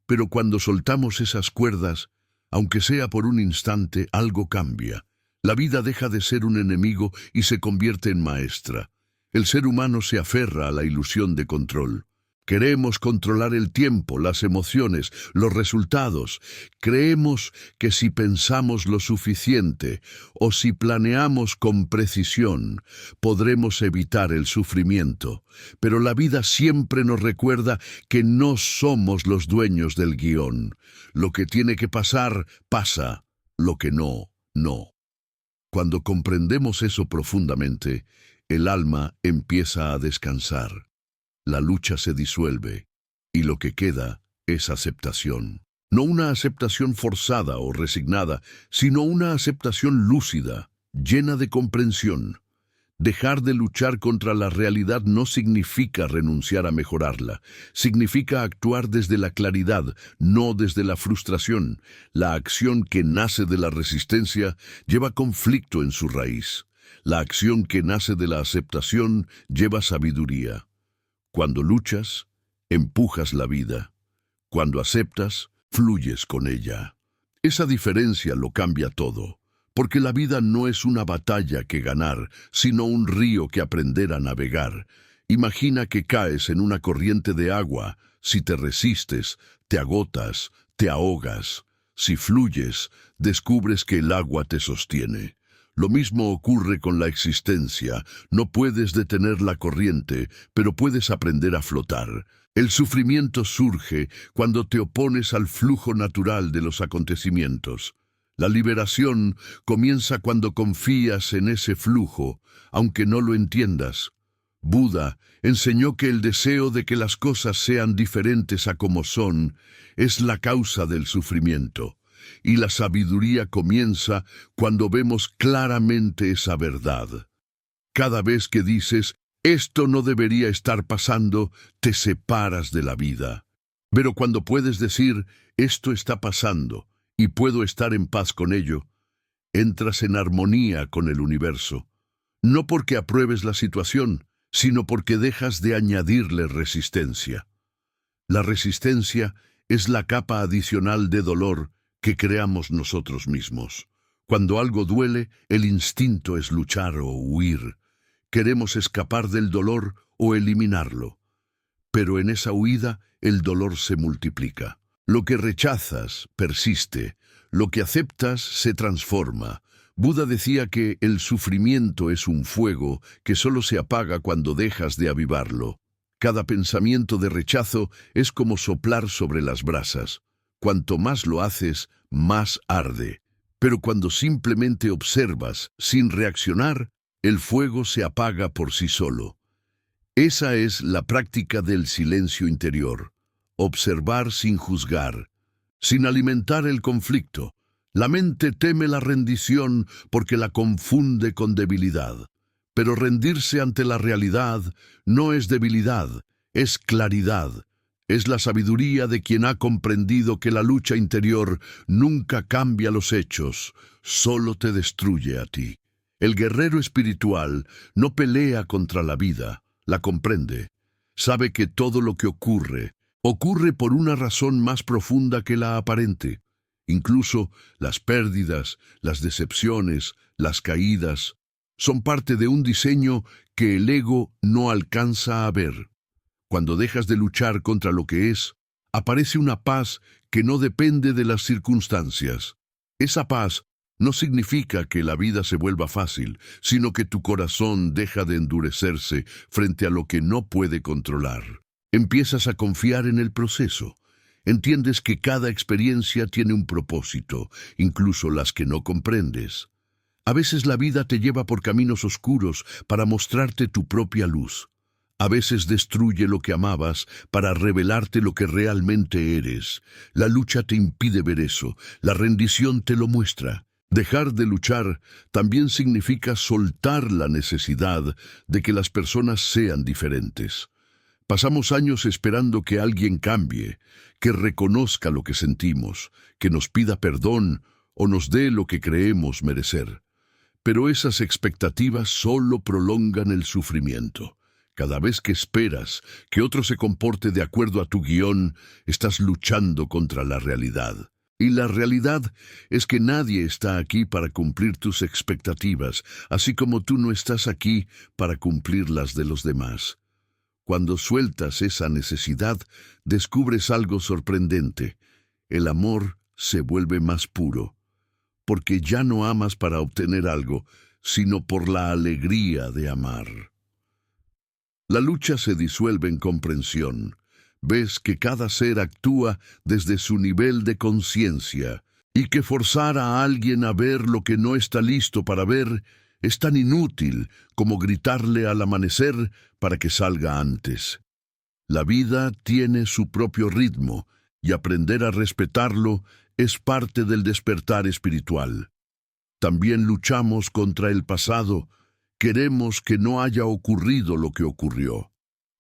Pero cuando soltamos esas cuerdas, aunque sea por un instante, algo cambia. La vida deja de ser un enemigo y se convierte en maestra. El ser humano se aferra a la ilusión de control. Queremos controlar el tiempo, las emociones, los resultados. Creemos que si pensamos lo suficiente o si planeamos con precisión, podremos evitar el sufrimiento. Pero la vida siempre nos recuerda que no somos los dueños del guión. Lo que tiene que pasar, pasa. Lo que no, no. Cuando comprendemos eso profundamente, el alma empieza a descansar. La lucha se disuelve y lo que queda es aceptación. No una aceptación forzada o resignada, sino una aceptación lúcida, llena de comprensión. Dejar de luchar contra la realidad no significa renunciar a mejorarla. Significa actuar desde la claridad, no desde la frustración. La acción que nace de la resistencia lleva conflicto en su raíz. La acción que nace de la aceptación lleva sabiduría. Cuando luchas, empujas la vida. Cuando aceptas, fluyes con ella. Esa diferencia lo cambia todo, porque la vida no es una batalla que ganar, sino un río que aprender a navegar. Imagina que caes en una corriente de agua. Si te resistes, te agotas, te ahogas. Si fluyes, descubres que el agua te sostiene. Lo mismo ocurre con la existencia. No puedes detener la corriente, pero puedes aprender a flotar. El sufrimiento surge cuando te opones al flujo natural de los acontecimientos. La liberación comienza cuando confías en ese flujo, aunque no lo entiendas. Buda enseñó que el deseo de que las cosas sean diferentes a como son es la causa del sufrimiento. Y la sabiduría comienza cuando vemos claramente esa verdad. Cada vez que dices, esto no debería estar pasando, te separas de la vida. Pero cuando puedes decir, esto está pasando, y puedo estar en paz con ello, entras en armonía con el universo. No porque apruebes la situación, sino porque dejas de añadirle resistencia. La resistencia es la capa adicional de dolor que creamos nosotros mismos. Cuando algo duele, el instinto es luchar o huir. Queremos escapar del dolor o eliminarlo. Pero en esa huida, el dolor se multiplica. Lo que rechazas persiste. Lo que aceptas se transforma. Buda decía que el sufrimiento es un fuego que solo se apaga cuando dejas de avivarlo. Cada pensamiento de rechazo es como soplar sobre las brasas. Cuanto más lo haces, más arde. Pero cuando simplemente observas, sin reaccionar, el fuego se apaga por sí solo. Esa es la práctica del silencio interior. Observar sin juzgar, sin alimentar el conflicto. La mente teme la rendición porque la confunde con debilidad. Pero rendirse ante la realidad no es debilidad, es claridad. Es la sabiduría de quien ha comprendido que la lucha interior nunca cambia los hechos, solo te destruye a ti. El guerrero espiritual no pelea contra la vida, la comprende. Sabe que todo lo que ocurre por una razón más profunda que la aparente. Incluso las pérdidas, las decepciones, las caídas, son parte de un diseño que el ego no alcanza a ver. Cuando dejas de luchar contra lo que es, aparece una paz que no depende de las circunstancias. Esa paz no significa que la vida se vuelva fácil, sino que tu corazón deja de endurecerse frente a lo que no puede controlar. Empiezas a confiar en el proceso. Entiendes que cada experiencia tiene un propósito, incluso las que no comprendes. A veces la vida te lleva por caminos oscuros para mostrarte tu propia luz. A veces destruye lo que amabas para revelarte lo que realmente eres. La lucha te impide ver eso, la rendición te lo muestra. Dejar de luchar también significa soltar la necesidad de que las personas sean diferentes. Pasamos años esperando que alguien cambie, que reconozca lo que sentimos, que nos pida perdón o nos dé lo que creemos merecer. Pero esas expectativas solo prolongan el sufrimiento. Cada vez que esperas que otro se comporte de acuerdo a tu guión, estás luchando contra la realidad. Y la realidad es que nadie está aquí para cumplir tus expectativas, así como tú no estás aquí para cumplir las de los demás. Cuando sueltas esa necesidad, descubres algo sorprendente. El amor se vuelve más puro, porque ya no amas para obtener algo, sino por la alegría de amar. La lucha se disuelve en comprensión. Ves que cada ser actúa desde su nivel de conciencia y que forzar a alguien a ver lo que no está listo para ver es tan inútil como gritarle al amanecer para que salga antes. La vida tiene su propio ritmo y aprender a respetarlo es parte del despertar espiritual. También luchamos contra el pasado. Queremos que no haya ocurrido lo que ocurrió.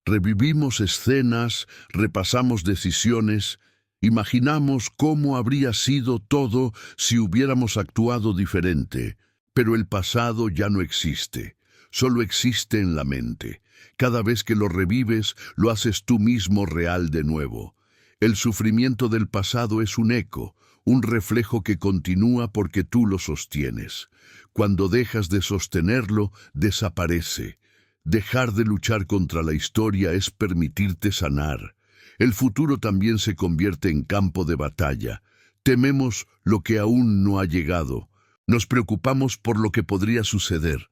Revivimos escenas, repasamos decisiones, imaginamos cómo habría sido todo si hubiéramos actuado diferente. Pero el pasado ya no existe, solo existe en la mente. Cada vez que lo revives, lo haces tú mismo real de nuevo. El sufrimiento del pasado es un eco, un reflejo que continúa porque tú lo sostienes. Cuando dejas de sostenerlo, desaparece. Dejar de luchar contra la historia es permitirte sanar. El futuro también se convierte en campo de batalla. Tememos lo que aún no ha llegado. Nos preocupamos por lo que podría suceder.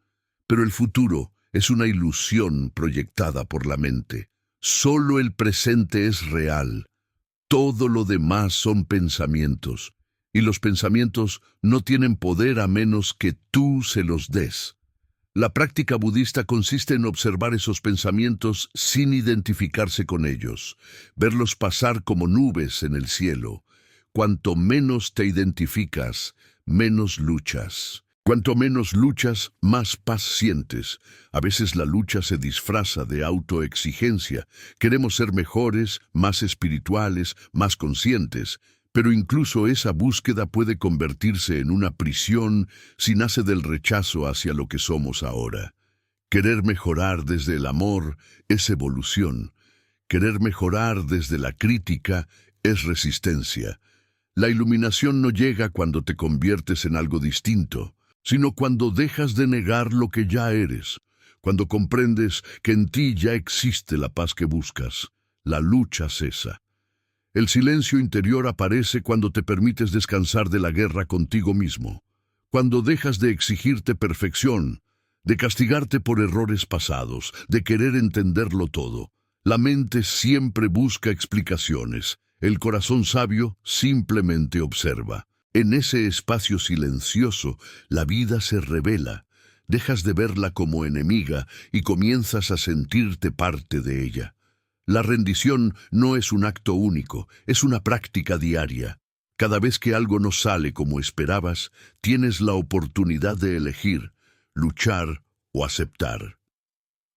Pero el futuro es una ilusión proyectada por la mente. Solo el presente es real. Todo lo demás son pensamientos. Y los pensamientos no tienen poder a menos que tú se los des. La práctica budista consiste en observar esos pensamientos sin identificarse con ellos, verlos pasar como nubes en el cielo. Cuanto menos te identificas, menos luchas. Cuanto menos luchas, más paz sientes. A veces la lucha se disfraza de autoexigencia. Queremos ser mejores, más espirituales, más conscientes. Pero incluso esa búsqueda puede convertirse en una prisión si nace del rechazo hacia lo que somos ahora. Querer mejorar desde el amor es evolución. Querer mejorar desde la crítica es resistencia. La iluminación no llega cuando te conviertes en algo distinto, sino cuando dejas de negar lo que ya eres, cuando comprendes que en ti ya existe la paz que buscas. La lucha cesa. El silencio interior aparece cuando te permites descansar de la guerra contigo mismo, cuando dejas de exigirte perfección, de castigarte por errores pasados, de querer entenderlo todo. La mente siempre busca explicaciones, el corazón sabio simplemente observa. En ese espacio silencioso, la vida se revela. Dejas de verla como enemiga y comienzas a sentirte parte de ella. La rendición no es un acto único, es una práctica diaria. Cada vez que algo no sale como esperabas, tienes la oportunidad de elegir, luchar o aceptar.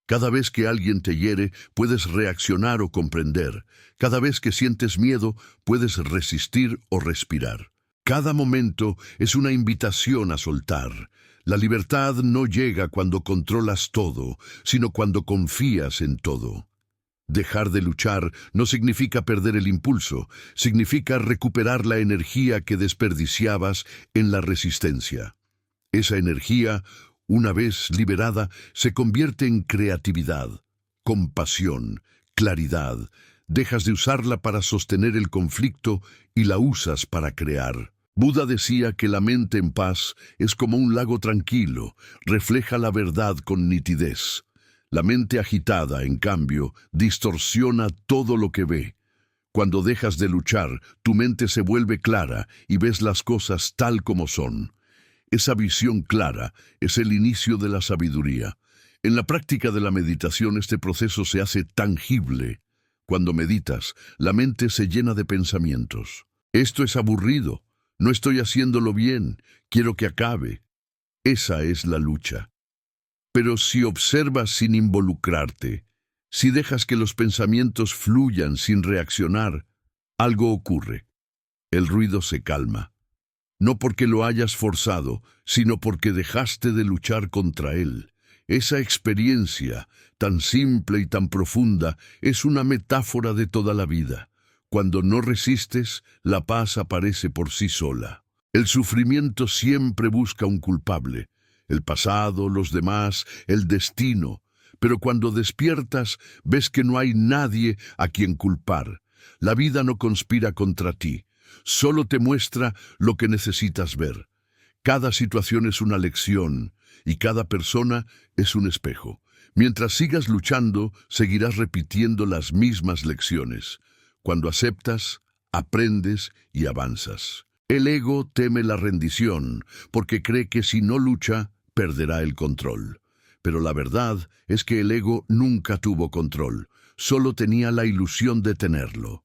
Cada vez que alguien te hiere, puedes reaccionar o comprender. Cada vez que sientes miedo, puedes resistir o respirar. Cada momento es una invitación a soltar. La libertad no llega cuando controlas todo, sino cuando confías en todo. Dejar de luchar no significa perder el impulso, significa recuperar la energía que desperdiciabas en la resistencia. Esa energía, una vez liberada, se convierte en creatividad, compasión, claridad. Dejas de usarla para sostener el conflicto y la usas para crear. Buda decía que la mente en paz es como un lago tranquilo, refleja la verdad con nitidez. La mente agitada, en cambio, distorsiona todo lo que ve. Cuando dejas de luchar, tu mente se vuelve clara y ves las cosas tal como son. Esa visión clara es el inicio de la sabiduría. En la práctica de la meditación este proceso se hace tangible. Cuando meditas, la mente se llena de pensamientos. Esto es aburrido, no estoy haciéndolo bien, quiero que acabe. Esa es la lucha. Pero si observas sin involucrarte, si dejas que los pensamientos fluyan sin reaccionar, algo ocurre. El ruido se calma. No porque lo hayas forzado, sino porque dejaste de luchar contra él. Esa experiencia, tan simple y tan profunda, es una metáfora de toda la vida. Cuando no resistes, la paz aparece por sí sola. El sufrimiento siempre busca un culpable, el pasado, los demás, el destino. Pero cuando despiertas, ves que no hay nadie a quien culpar. La vida no conspira contra ti, solo te muestra lo que necesitas ver. Cada situación es una lección y cada persona es un espejo. Mientras sigas luchando, seguirás repitiendo las mismas lecciones. Cuando aceptas, aprendes y avanzas. El ego teme la rendición porque cree que si no lucha, perderá el control. Pero la verdad es que el ego nunca tuvo control, solo tenía la ilusión de tenerlo.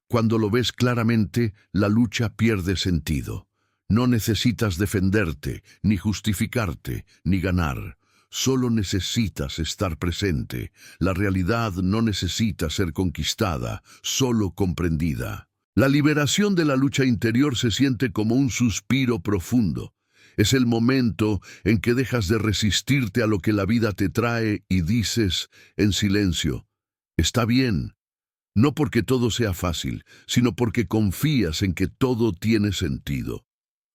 Cuando lo ves claramente, la lucha pierde sentido. No necesitas defenderte, ni justificarte, ni ganar. Solo necesitas estar presente. La realidad no necesita ser conquistada, solo comprendida. La liberación de la lucha interior se siente como un suspiro profundo. Es el momento en que dejas de resistirte a lo que la vida te trae y dices, en silencio, «Está bien». No porque todo sea fácil, sino porque confías en que todo tiene sentido.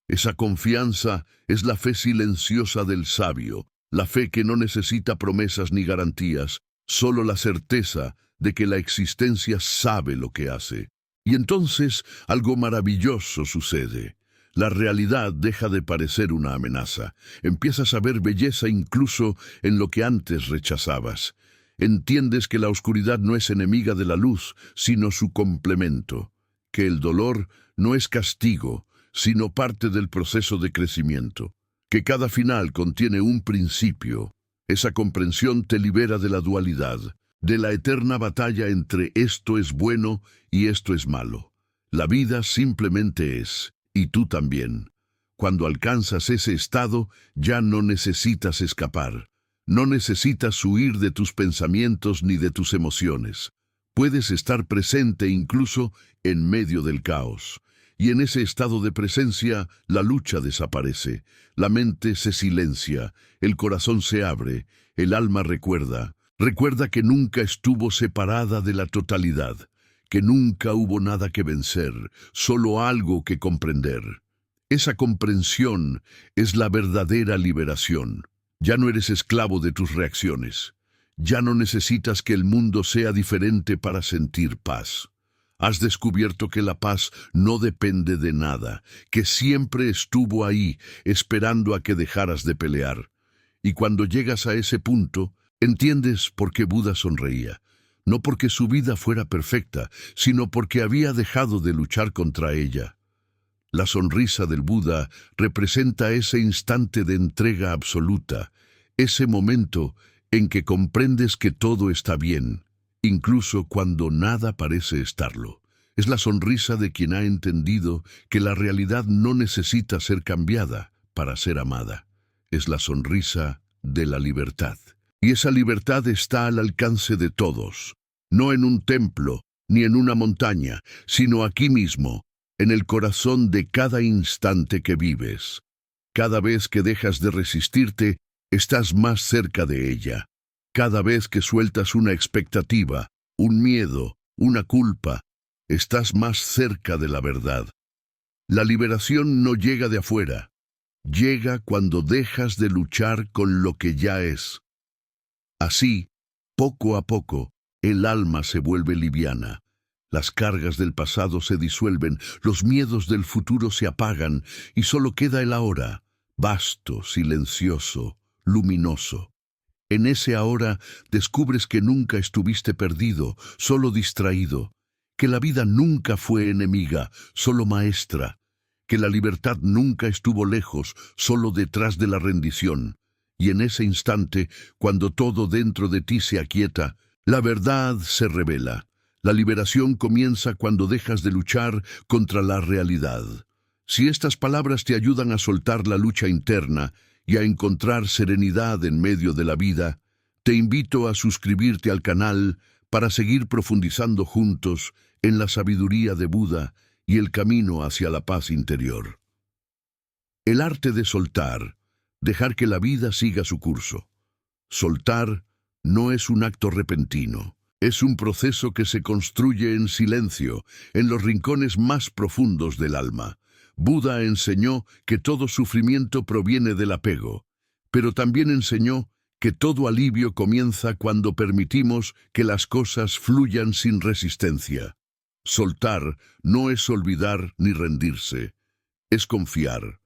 Esa confianza es la fe silenciosa del sabio, la fe que no necesita promesas ni garantías, solo la certeza de que la existencia sabe lo que hace. Y entonces algo maravilloso sucede. La realidad deja de parecer una amenaza. Empiezas a ver belleza incluso en lo que antes rechazabas. Entiendes que la oscuridad no es enemiga de la luz, sino su complemento. Que el dolor no es castigo, sino parte del proceso de crecimiento. Que cada final contiene un principio. Esa comprensión te libera de la dualidad, de la eterna batalla entre esto es bueno y esto es malo. La vida simplemente es, y tú también. Cuando alcanzas ese estado, ya no necesitas escapar. No necesitas huir de tus pensamientos ni de tus emociones. Puedes estar presente incluso en medio del caos. Y en ese estado de presencia, la lucha desaparece. La mente se silencia, el corazón se abre, el alma recuerda. Recuerda que nunca estuvo separada de la totalidad, que nunca hubo nada que vencer, solo algo que comprender. Esa comprensión es la verdadera liberación. Ya no eres esclavo de tus reacciones. Ya no necesitas que el mundo sea diferente para sentir paz. Has descubierto que la paz no depende de nada, que siempre estuvo ahí, esperando a que dejaras de pelear. Y cuando llegas a ese punto, entiendes por qué Buda sonreía. No porque su vida fuera perfecta, sino porque había dejado de luchar contra ella. La sonrisa del Buda representa ese instante de entrega absoluta, ese momento en que comprendes que todo está bien, incluso cuando nada parece estarlo. Es la sonrisa de quien ha entendido que la realidad no necesita ser cambiada para ser amada. Es la sonrisa de la libertad. Y esa libertad está al alcance de todos, no en un templo ni en una montaña, sino aquí mismo, en el corazón de cada instante que vives. Cada vez que dejas de resistirte, estás más cerca de ella. Cada vez que sueltas una expectativa, un miedo, una culpa, estás más cerca de la verdad. La liberación no llega de afuera, llega cuando dejas de luchar con lo que ya es. Así, poco a poco, el alma se vuelve liviana. Las cargas del pasado se disuelven, los miedos del futuro se apagan y solo queda el ahora, vasto, silencioso, luminoso. En ese ahora descubres que nunca estuviste perdido, solo distraído, que la vida nunca fue enemiga, solo maestra, que la libertad nunca estuvo lejos, solo detrás de la rendición. Y en ese instante, cuando todo dentro de ti se aquieta, la verdad se revela. La liberación comienza cuando dejas de luchar contra la realidad. Si estas palabras te ayudan a soltar la lucha interna y a encontrar serenidad en medio de la vida, te invito a suscribirte al canal para seguir profundizando juntos en la sabiduría de Buda y el camino hacia la paz interior. El arte de soltar, dejar que la vida siga su curso. Soltar no es un acto repentino. Es un proceso que se construye en silencio, en los rincones más profundos del alma. Buda enseñó que todo sufrimiento proviene del apego, pero también enseñó que todo alivio comienza cuando permitimos que las cosas fluyan sin resistencia. Soltar no es olvidar ni rendirse, es confiar,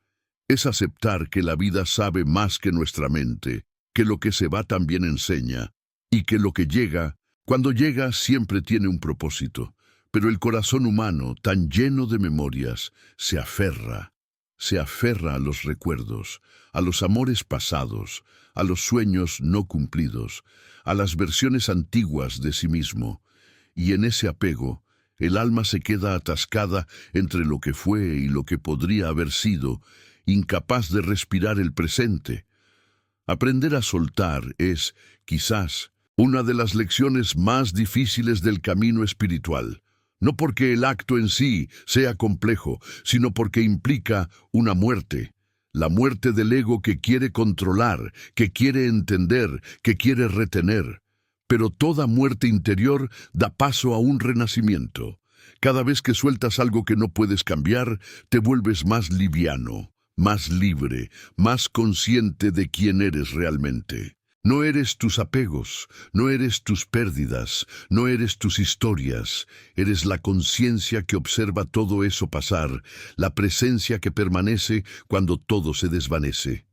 es aceptar que la vida sabe más que nuestra mente, que lo que se va también enseña, y que lo que llega, cuando llega, siempre tiene un propósito. Pero el corazón humano, tan lleno de memorias, se aferra a los recuerdos, a los amores pasados, a los sueños no cumplidos, a las versiones antiguas de sí mismo. Y en ese apego, el alma se queda atascada entre lo que fue y lo que podría haber sido, incapaz de respirar el presente. Aprender a soltar es, quizás, una de las lecciones más difíciles del camino espiritual. No porque el acto en sí sea complejo, sino porque implica una muerte. La muerte del ego que quiere controlar, que quiere entender, que quiere retener. Pero toda muerte interior da paso a un renacimiento. Cada vez que sueltas algo que no puedes cambiar, te vuelves más liviano, más libre, más consciente de quién eres realmente. No eres tus apegos, no eres tus pérdidas, no eres tus historias, eres la conciencia que observa todo eso pasar, la presencia que permanece cuando todo se desvanece.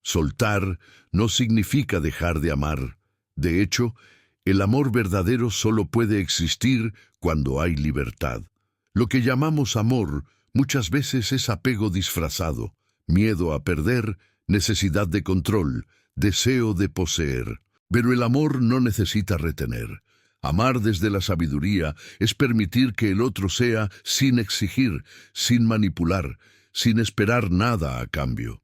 Soltar no significa dejar de amar. De hecho, el amor verdadero solo puede existir cuando hay libertad. Lo que llamamos amor muchas veces es apego disfrazado, miedo a perder, necesidad de control, deseo de poseer. Pero el amor no necesita retener. Amar desde la sabiduría es permitir que el otro sea sin exigir, sin manipular, sin esperar nada a cambio.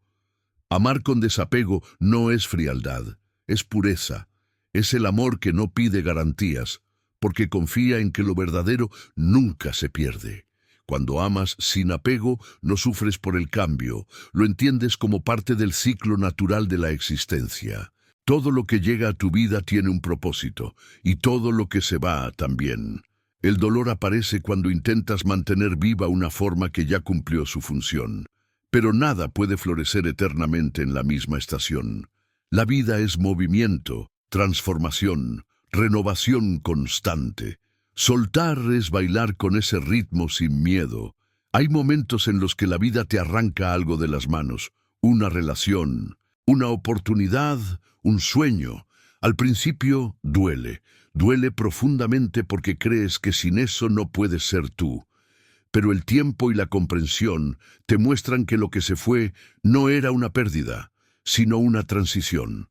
Amar con desapego no es frialdad, es pureza. Es el amor que no pide garantías, porque confía en que lo verdadero nunca se pierde. Cuando amas sin apego, no sufres por el cambio, lo entiendes como parte del ciclo natural de la existencia. Todo lo que llega a tu vida tiene un propósito, y todo lo que se va también. El dolor aparece cuando intentas mantener viva una forma que ya cumplió su función. Pero nada puede florecer eternamente en la misma estación. La vida es movimiento, transformación, renovación constante. Soltar es bailar con ese ritmo sin miedo. Hay momentos en los que la vida te arranca algo de las manos, una relación, una oportunidad, un sueño. Al principio duele profundamente porque crees que sin eso no puedes ser tú. Pero el tiempo y la comprensión te muestran que lo que se fue no era una pérdida, sino una transición.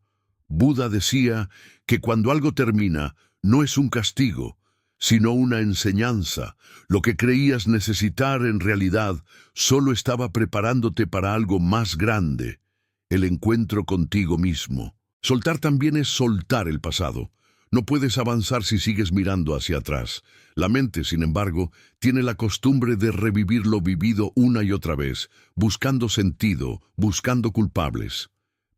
Buda decía que cuando algo termina, no es un castigo, sino una enseñanza. Lo que creías necesitar en realidad solo estaba preparándote para algo más grande, el encuentro contigo mismo. Soltar también es soltar el pasado. No puedes avanzar si sigues mirando hacia atrás. La mente, sin embargo, tiene la costumbre de revivir lo vivido una y otra vez, buscando sentido, buscando culpables.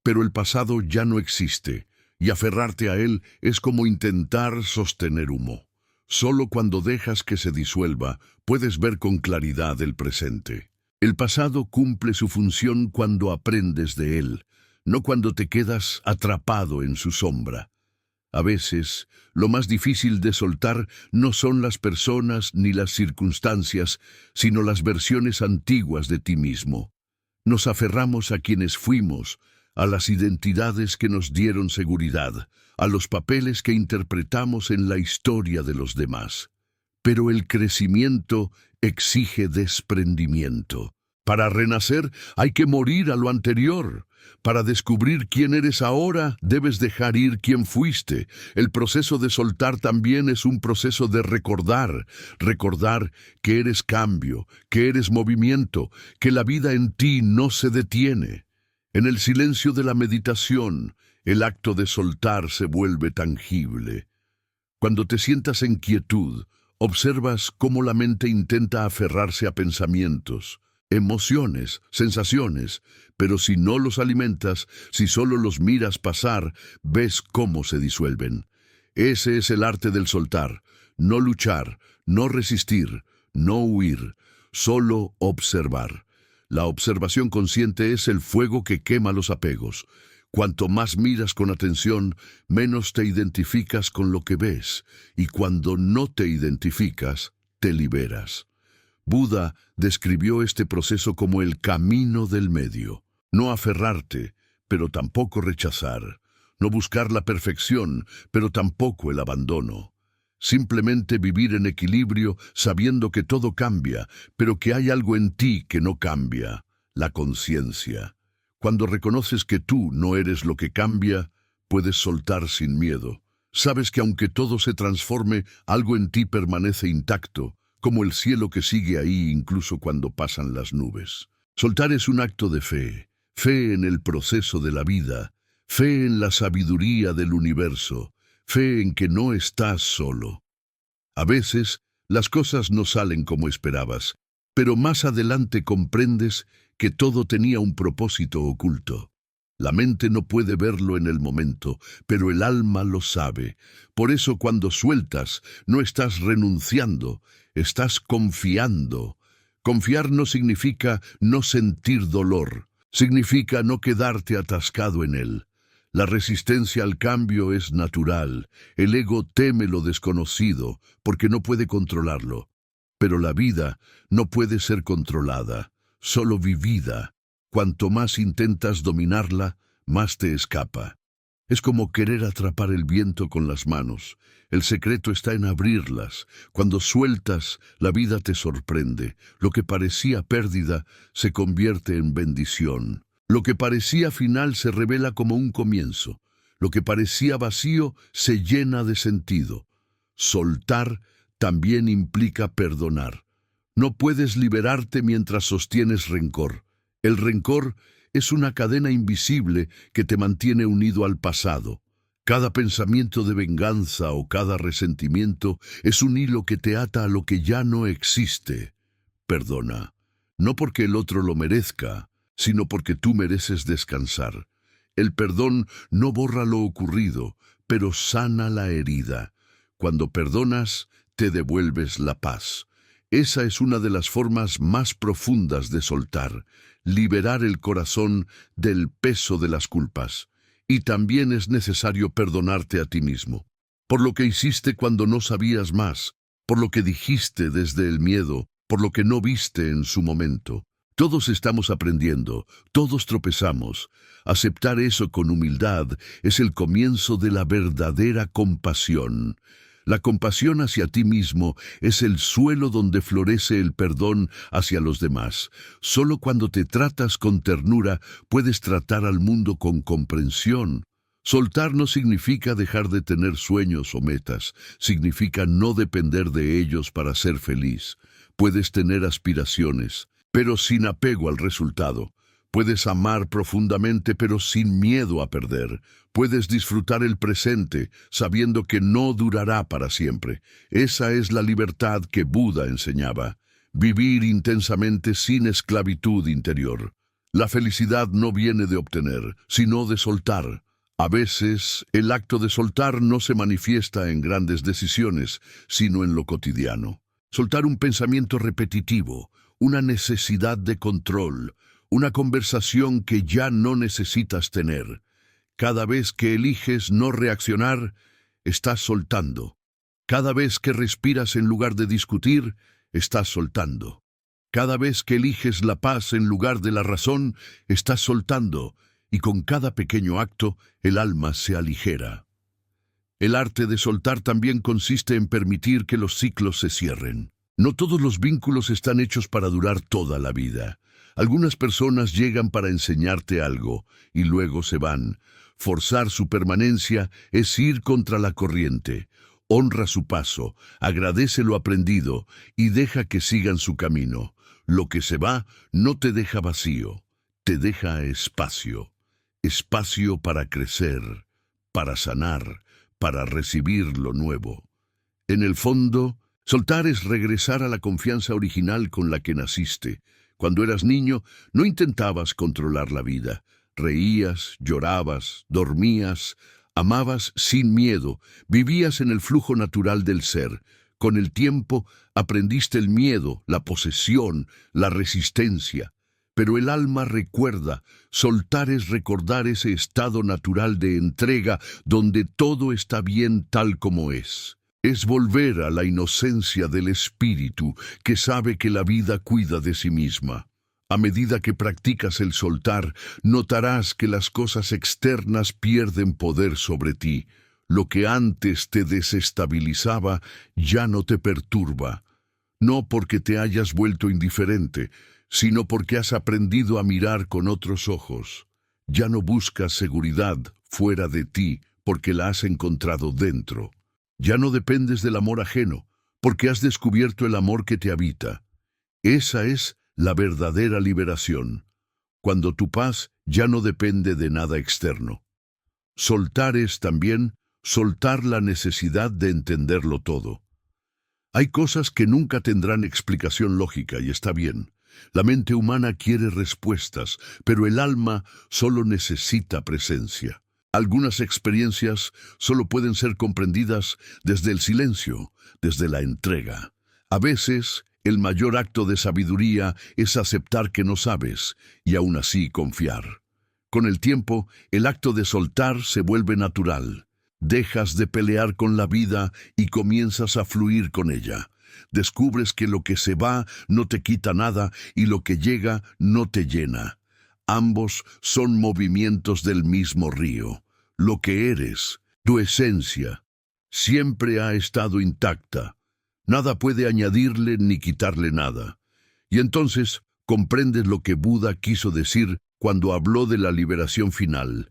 Pero el pasado ya no existe, y aferrarte a él es como intentar sostener humo. Solo cuando dejas que se disuelva, puedes ver con claridad el presente. El pasado cumple su función cuando aprendes de él, no cuando te quedas atrapado en su sombra. A veces, lo más difícil de soltar no son las personas ni las circunstancias, sino las versiones antiguas de ti mismo. Nos aferramos a quienes fuimos, a las identidades que nos dieron seguridad, a los papeles que interpretamos en la historia de los demás. Pero el crecimiento exige desprendimiento. Para renacer hay que morir a lo anterior. Para descubrir quién eres ahora, debes dejar ir quién fuiste. El proceso de soltar también es un proceso de recordar. Recordar que eres cambio, que eres movimiento, que la vida en ti no se detiene. En el silencio de la meditación, el acto de soltar se vuelve tangible. Cuando te sientas en quietud, observas cómo la mente intenta aferrarse a pensamientos, emociones, sensaciones, pero si no los alimentas, si solo los miras pasar, ves cómo se disuelven. Ese es el arte del soltar, no luchar, no resistir, no huir, solo observar. La observación consciente es el fuego que quema los apegos. Cuanto más miras con atención, menos te identificas con lo que ves, y cuando no te identificas, te liberas. Buda describió este proceso como el camino del medio. No aferrarte, pero tampoco rechazar. No buscar la perfección, pero tampoco el abandono. Simplemente vivir en equilibrio sabiendo que todo cambia, pero que hay algo en ti que no cambia, la conciencia. Cuando reconoces que tú no eres lo que cambia, puedes soltar sin miedo. Sabes que aunque todo se transforme, algo en ti permanece intacto, como el cielo que sigue ahí incluso cuando pasan las nubes. Soltar es un acto de fe, fe en el proceso de la vida, fe en la sabiduría del universo, fe en que no estás solo. A veces, las cosas no salen como esperabas, pero más adelante comprendes que todo tenía un propósito oculto. La mente no puede verlo en el momento, pero el alma lo sabe. Por eso cuando sueltas, no estás renunciando, estás confiando. Confiar no significa no sentir dolor, significa no quedarte atascado en él. La resistencia al cambio es natural. El ego teme lo desconocido porque no puede controlarlo. Pero la vida no puede ser controlada, solo vivida. Cuanto más intentas dominarla, más te escapa. Es como querer atrapar el viento con las manos. El secreto está en abrirlas. Cuando sueltas, la vida te sorprende. Lo que parecía pérdida se convierte en bendición. Lo que parecía final se revela como un comienzo. Lo que parecía vacío se llena de sentido. Soltar también implica perdonar. No puedes liberarte mientras sostienes rencor. El rencor es una cadena invisible que te mantiene unido al pasado. Cada pensamiento de venganza o cada resentimiento es un hilo que te ata a lo que ya no existe. Perdona, no porque el otro lo merezca, sino porque tú mereces descansar. El perdón no borra lo ocurrido, pero sana la herida. Cuando perdonas, te devuelves la paz. Esa es una de las formas más profundas de soltar, liberar el corazón del peso de las culpas. Y también es necesario perdonarte a ti mismo, por lo que hiciste cuando no sabías más, por lo que dijiste desde el miedo, por lo que no viste en su momento. Todos estamos aprendiendo, todos tropezamos. Aceptar eso con humildad es el comienzo de la verdadera compasión. La compasión hacia ti mismo es el suelo donde florece el perdón hacia los demás. Solo cuando te tratas con ternura puedes tratar al mundo con comprensión. Soltar no significa dejar de tener sueños o metas, significa no depender de ellos para ser feliz. Puedes tener aspiraciones, pero sin apego al resultado. Puedes amar profundamente, pero sin miedo a perder. Puedes disfrutar el presente, sabiendo que no durará para siempre. Esa es la libertad que Buda enseñaba. Vivir intensamente sin esclavitud interior. La felicidad no viene de obtener, sino de soltar. A veces, el acto de soltar no se manifiesta en grandes decisiones, sino en lo cotidiano. Soltar un pensamiento repetitivo, una necesidad de control, una conversación que ya no necesitas tener. Cada vez que eliges no reaccionar, estás soltando. Cada vez que respiras en lugar de discutir, estás soltando. Cada vez que eliges la paz en lugar de la razón, estás soltando, y con cada pequeño acto, el alma se aligera. El arte de soltar también consiste en permitir que los ciclos se cierren. No todos los vínculos están hechos para durar toda la vida. Algunas personas llegan para enseñarte algo y luego se van. Forzar su permanencia es ir contra la corriente. Honra su paso, agradece lo aprendido y deja que sigan su camino. Lo que se va no te deja vacío, te deja espacio. Espacio para crecer, para sanar, para recibir lo nuevo. En el fondo, soltar es regresar a la confianza original con la que naciste. Cuando eras niño, no intentabas controlar la vida. Reías, llorabas, dormías, amabas sin miedo, vivías en el flujo natural del ser. Con el tiempo aprendiste el miedo, la posesión, la resistencia. Pero el alma recuerda, soltar es recordar ese estado natural de entrega donde todo está bien tal como es. Es volver a la inocencia del espíritu que sabe que la vida cuida de sí misma. A medida que practicas el soltar, notarás que las cosas externas pierden poder sobre ti. Lo que antes te desestabilizaba ya no te perturba. No porque te hayas vuelto indiferente, sino porque has aprendido a mirar con otros ojos. Ya no buscas seguridad fuera de ti porque la has encontrado dentro. Ya no dependes del amor ajeno, porque has descubierto el amor que te habita. Esa es la verdadera liberación, cuando tu paz ya no depende de nada externo. Soltar es también soltar la necesidad de entenderlo todo. Hay cosas que nunca tendrán explicación lógica y está bien. La mente humana quiere respuestas, pero el alma solo necesita presencia. Algunas experiencias solo pueden ser comprendidas desde el silencio, desde la entrega. A veces, el mayor acto de sabiduría es aceptar que no sabes y aún así confiar. Con el tiempo, el acto de soltar se vuelve natural. Dejas de pelear con la vida y comienzas a fluir con ella. Descubres que lo que se va no te quita nada y lo que llega no te llena. Ambos son movimientos del mismo río. Lo que eres, tu esencia, siempre ha estado intacta. Nada puede añadirle ni quitarle nada. Y entonces comprendes lo que Buda quiso decir cuando habló de la liberación final.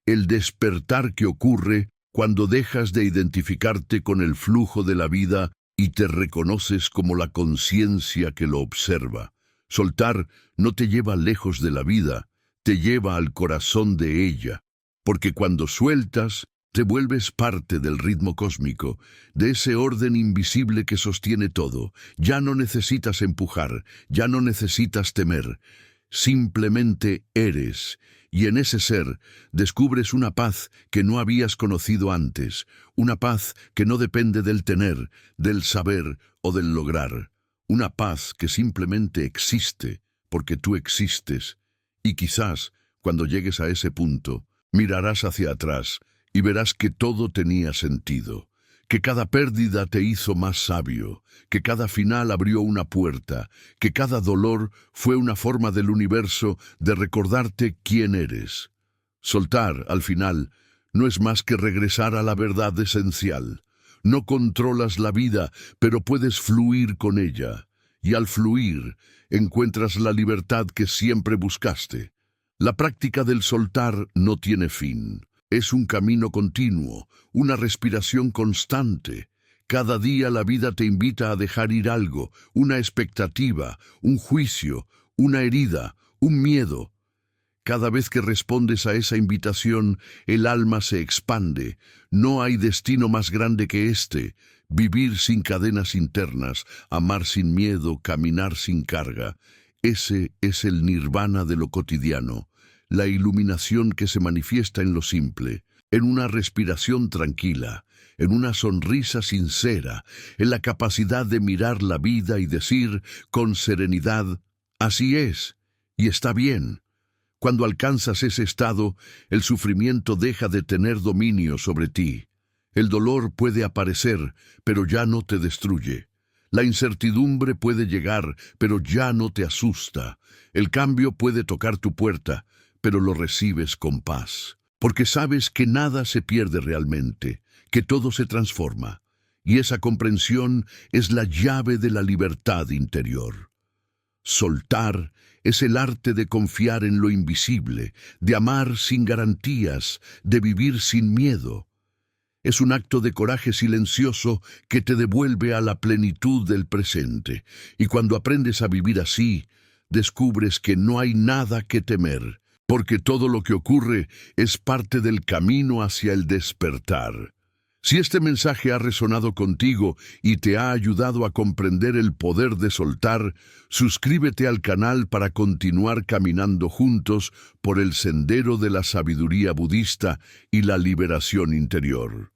El despertar que ocurre cuando dejas de identificarte con el flujo de la vida y te reconoces como la conciencia que lo observa. Soltar no te lleva lejos de la vida, te lleva al corazón de ella, porque cuando sueltas, te vuelves parte del ritmo cósmico, de ese orden invisible que sostiene todo. Ya no necesitas empujar, ya no necesitas temer, simplemente eres. Y en ese ser descubres una paz que no habías conocido antes, una paz que no depende del tener, del saber o del lograr, una paz que simplemente existe porque tú existes. Y quizás, cuando llegues a ese punto, mirarás hacia atrás y verás que todo tenía sentido, que cada pérdida te hizo más sabio, que cada final abrió una puerta, que cada dolor fue una forma del universo de recordarte quién eres. Soltar, al final, no es más que regresar a la verdad esencial. No controlas la vida, pero puedes fluir con ella. Y al fluir, encuentras la libertad que siempre buscaste. La práctica del soltar no tiene fin. Es un camino continuo, una respiración constante. Cada día la vida te invita a dejar ir algo, una expectativa, un juicio, una herida, un miedo. Cada vez que respondes a esa invitación, el alma se expande. No hay destino más grande que este: vivir sin cadenas internas, amar sin miedo, caminar sin carga. Ese es el nirvana de lo cotidiano, la iluminación que se manifiesta en lo simple, en una respiración tranquila, en una sonrisa sincera, en la capacidad de mirar la vida y decir con serenidad: así es, y está bien. Cuando alcanzas ese estado, el sufrimiento deja de tener dominio sobre ti. El dolor puede aparecer, pero ya no te destruye. La incertidumbre puede llegar, pero ya no te asusta. El cambio puede tocar tu puerta, pero lo recibes con paz, porque sabes que nada se pierde realmente, que todo se transforma, y esa comprensión es la llave de la libertad interior. Soltar es el arte de confiar en lo invisible, de amar sin garantías, de vivir sin miedo. Es un acto de coraje silencioso que te devuelve a la plenitud del presente, y cuando aprendes a vivir así, descubres que no hay nada que temer, porque todo lo que ocurre es parte del camino hacia el despertar. Si este mensaje ha resonado contigo y te ha ayudado a comprender el poder de soltar, suscríbete al canal para continuar caminando juntos por el sendero de la sabiduría budista y la liberación interior.